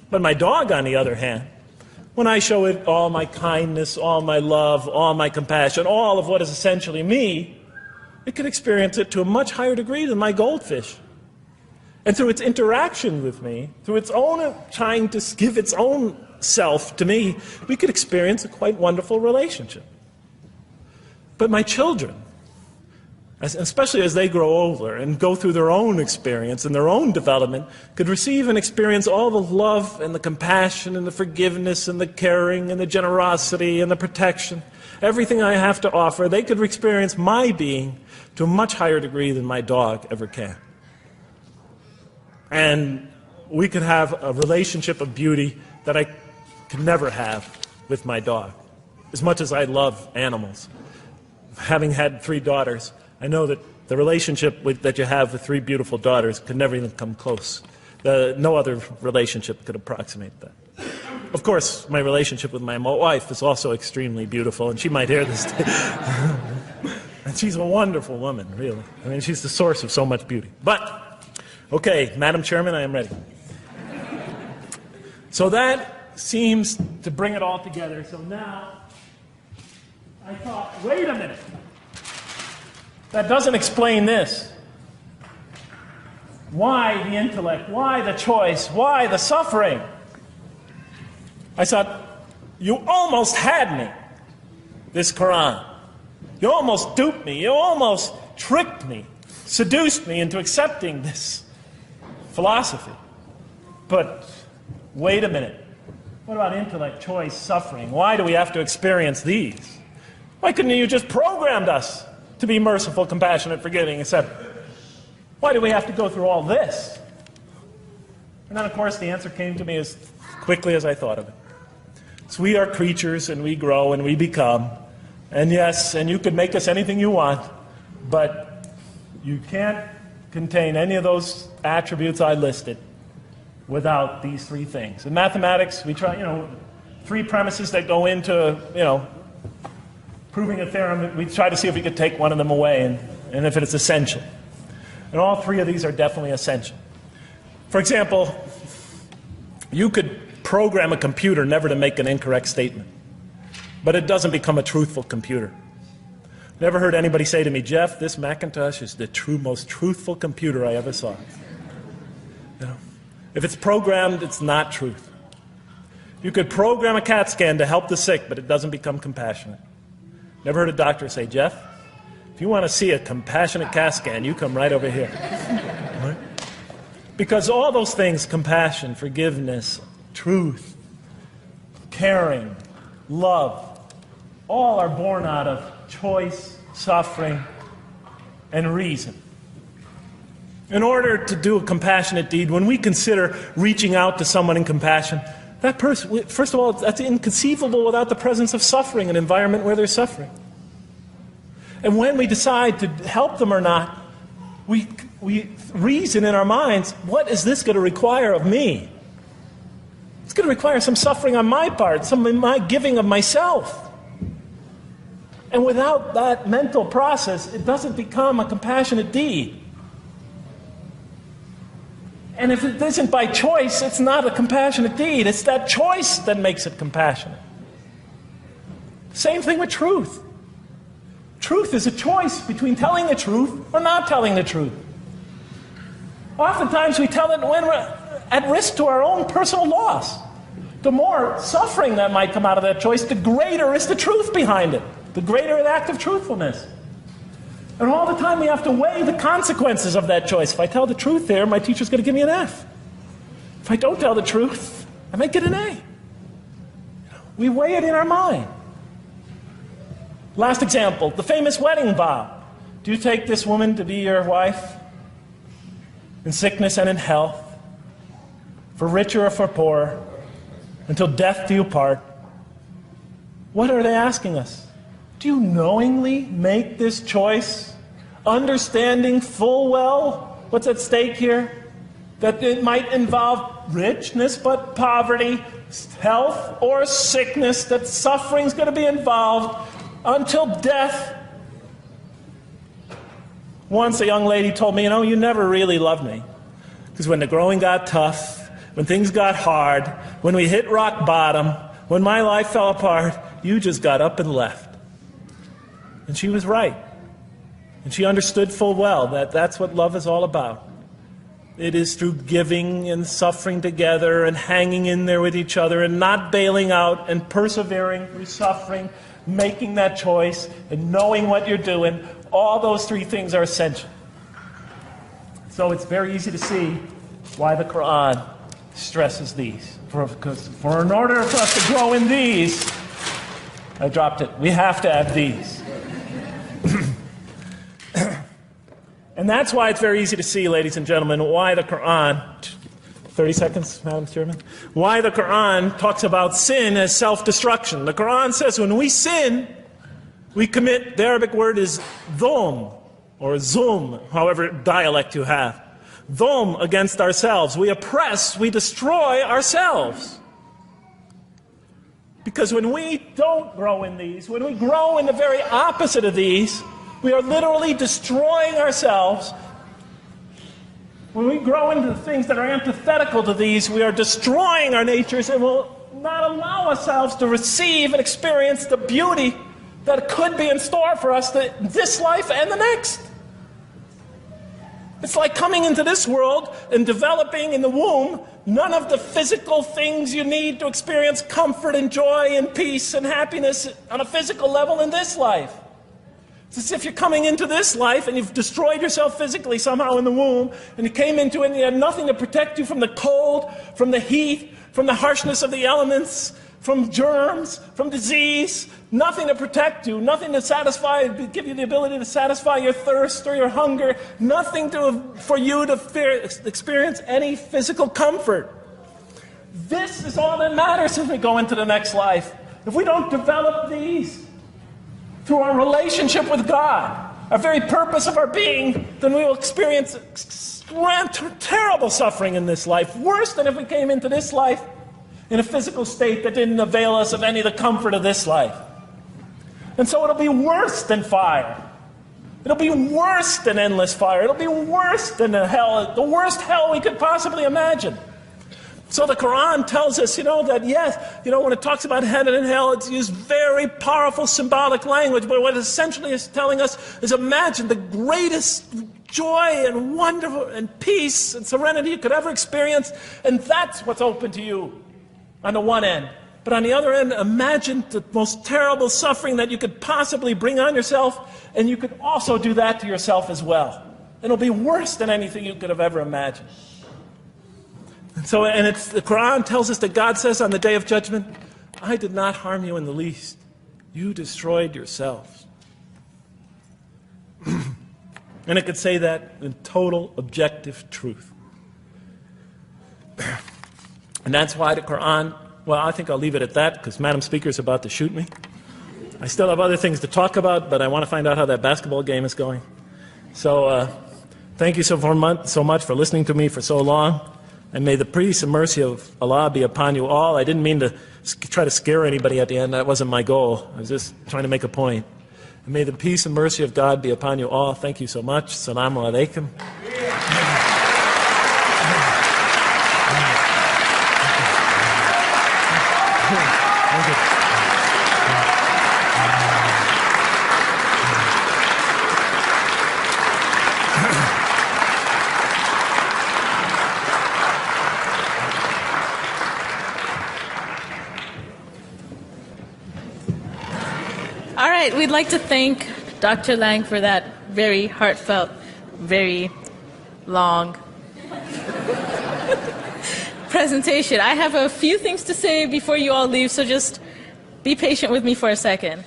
But my dog, on the other hand, when I show it all my kindness, all my love, all my compassion, all of what is essentially me, it can experience it to a much higher degree than my goldfish. And through its interaction with me, through its own trying to give its own self to me, we could experience a quite wonderful relationship. But my children, especially as they grow older and go through their own experience and their own development, could receive and experience all the love and the compassion and the forgiveness and the caring and the generosity and the protection, everything I have to offer. They could experience my being to a much higher degree than my dog ever can. And we could have a relationship of beauty that I could never have with my dog. As much as I love animals, having had 3 daughters, I know that the relationship that you have with 3 beautiful daughters could never even come close. No other relationship could approximate that. Of course, my relationship with my wife is also extremely beautiful, and she might hear this. And she's a wonderful woman, really. I mean, she's the source of so much beauty. But, okay, Madam Chairman, I am ready. So that seems to bring it all together. So now, I thought, wait a minute. That doesn't explain this. Why the intellect? Why the choice? Why the suffering? I thought, you almost had me, this Quran. You almost duped me. You almost tricked me, seduced me into accepting this philosophy. But wait a minute. What about intellect, choice, suffering? Why do we have to experience these? Why couldn't you just programmed us to be merciful, compassionate, forgiving, etc.? Why do we have to go through all this? And then, of course, the answer came to me as quickly as I thought of it. So we are creatures, and we grow, and we become. And yes, and you can make us anything you want, but you can't contain any of those attributes I listed without these 3 things. In mathematics, we try, 3 premises that go into, proving a theorem. We try to see if we could take one of them away, and if it's essential. And all 3 of these are definitely essential. For example, you could program a computer never to make an incorrect statement, but it doesn't become a truthful computer. Never heard anybody say to me, Jeff, this Macintosh is the most truthful computer I ever saw. If it's programmed, it's not truth. You could program a CAT scan to help the sick, but it doesn't become compassionate. Never heard a doctor say, Jeff, if you want to see a compassionate CAT scan, you come right over here. Right? Because all those things, compassion, forgiveness, truth, caring, love, all are born out of choice, suffering, and reason. In order to do a compassionate deed, when we consider reaching out to someone in compassion, that person, first of all, that's inconceivable without the presence of suffering, an environment where there's suffering. And when we decide to help them or not, we reason in our minds, what is this going to require of me? It's going to require some suffering on my part, some of my giving of myself. And without that mental process, it doesn't become a compassionate deed. And if it isn't by choice, it's not a compassionate deed. It's that choice that makes it compassionate. Same thing with truth. Truth is a choice between telling the truth or not telling the truth. Oftentimes we tell it when we're at risk to our own personal loss. The more suffering that might come out of that choice, the greater is the truth behind it. The greater the act of truthfulness. And all the time we have to weigh the consequences of that choice. If I tell the truth there, my teacher's going to give me an F. If I don't tell the truth, I might get an A. We weigh it in our mind. Last example, the famous wedding vow. Do you take this woman to be your wife in sickness and in health, for richer or for poorer, until death do you part? What are they asking us? Do you knowingly make this choice, understanding full well what's at stake here? That it might involve richness but poverty, health or sickness, that suffering's going to be involved until death. Once a young lady told me, you never really loved me. Because when the growing got tough, when things got hard, when we hit rock bottom, when my life fell apart, you just got up and left. And she was right. And she understood full well that that's what love is all about. It is through giving and suffering together and hanging in there with each other and not bailing out and persevering through suffering, making that choice and knowing what you're doing. All those three things are essential. So it's very easy to see why the Quran stresses these. Because in order for us to grow in these, I dropped it, we have to have these. And that's why it's very easy to see, ladies and gentlemen, why the Quran, 30 seconds, Madam Chairman, why the Quran talks about sin as self-destruction. The Quran says when we sin, we commit, the Arabic word is dhulm, or zum, however dialect you have. Dhulm against ourselves. We oppress, we destroy ourselves. Because when we don't grow in these, when we grow in the very opposite of these, we are literally destroying ourselves. When we grow into the things that are antithetical to these, we are destroying our natures and will not allow ourselves to receive and experience the beauty that could be in store for us this life and the next. It's like coming into this world and developing in the womb none of the physical things you need to experience comfort and joy and peace and happiness on a physical level in this life. It's as if you're coming into this life and you've destroyed yourself physically somehow in the womb, and you came into it and you had nothing to protect you from the cold, from the heat, from the harshness of the elements, from germs, from disease, nothing to protect you, nothing to satisfy, give you the ability to satisfy your thirst or your hunger, nothing for you to experience any physical comfort. This is all that matters as we go into the next life. If we don't develop these through our relationship with God, our very purpose of our being, then we will experience terrible suffering in this life, worse than if we came into this life in a physical state that didn't avail us of any of the comfort of this life. And so it'll be worse than fire. It'll be worse than endless fire. It'll be worse than the worst hell we could possibly imagine. So the Quran tells us, that yes, when it talks about heaven and hell, it's used very powerful symbolic language, but what it essentially is telling us is imagine the greatest joy and wonder and peace and serenity you could ever experience, and that's what's open to you on the one end. But on the other end, imagine the most terrible suffering that you could possibly bring on yourself, and you could also do that to yourself as well. It'll be worse than anything you could have ever imagined. And it's, the Quran tells us that God says on the Day of Judgment, I did not harm you in the least. You destroyed yourselves. And it could say that in total objective truth. And that's why the Quran, well, I think I'll leave it at that because Madam Speaker's about to shoot me. I still have other things to talk about, but I want to find out how that basketball game is going. So thank you so much for listening to me for so long. And may the peace and mercy of Allah be upon you all. I didn't mean to try to scare anybody at the end. That wasn't my goal. I was just trying to make a point. And may the peace and mercy of God be upon you all. Thank you so much. Assalamu alaikum. Thank you.
All right, we'd like to thank Dr. Lang for that very heartfelt, very long presentation. I have a few things to say before you all leave, so just be patient with me for a second.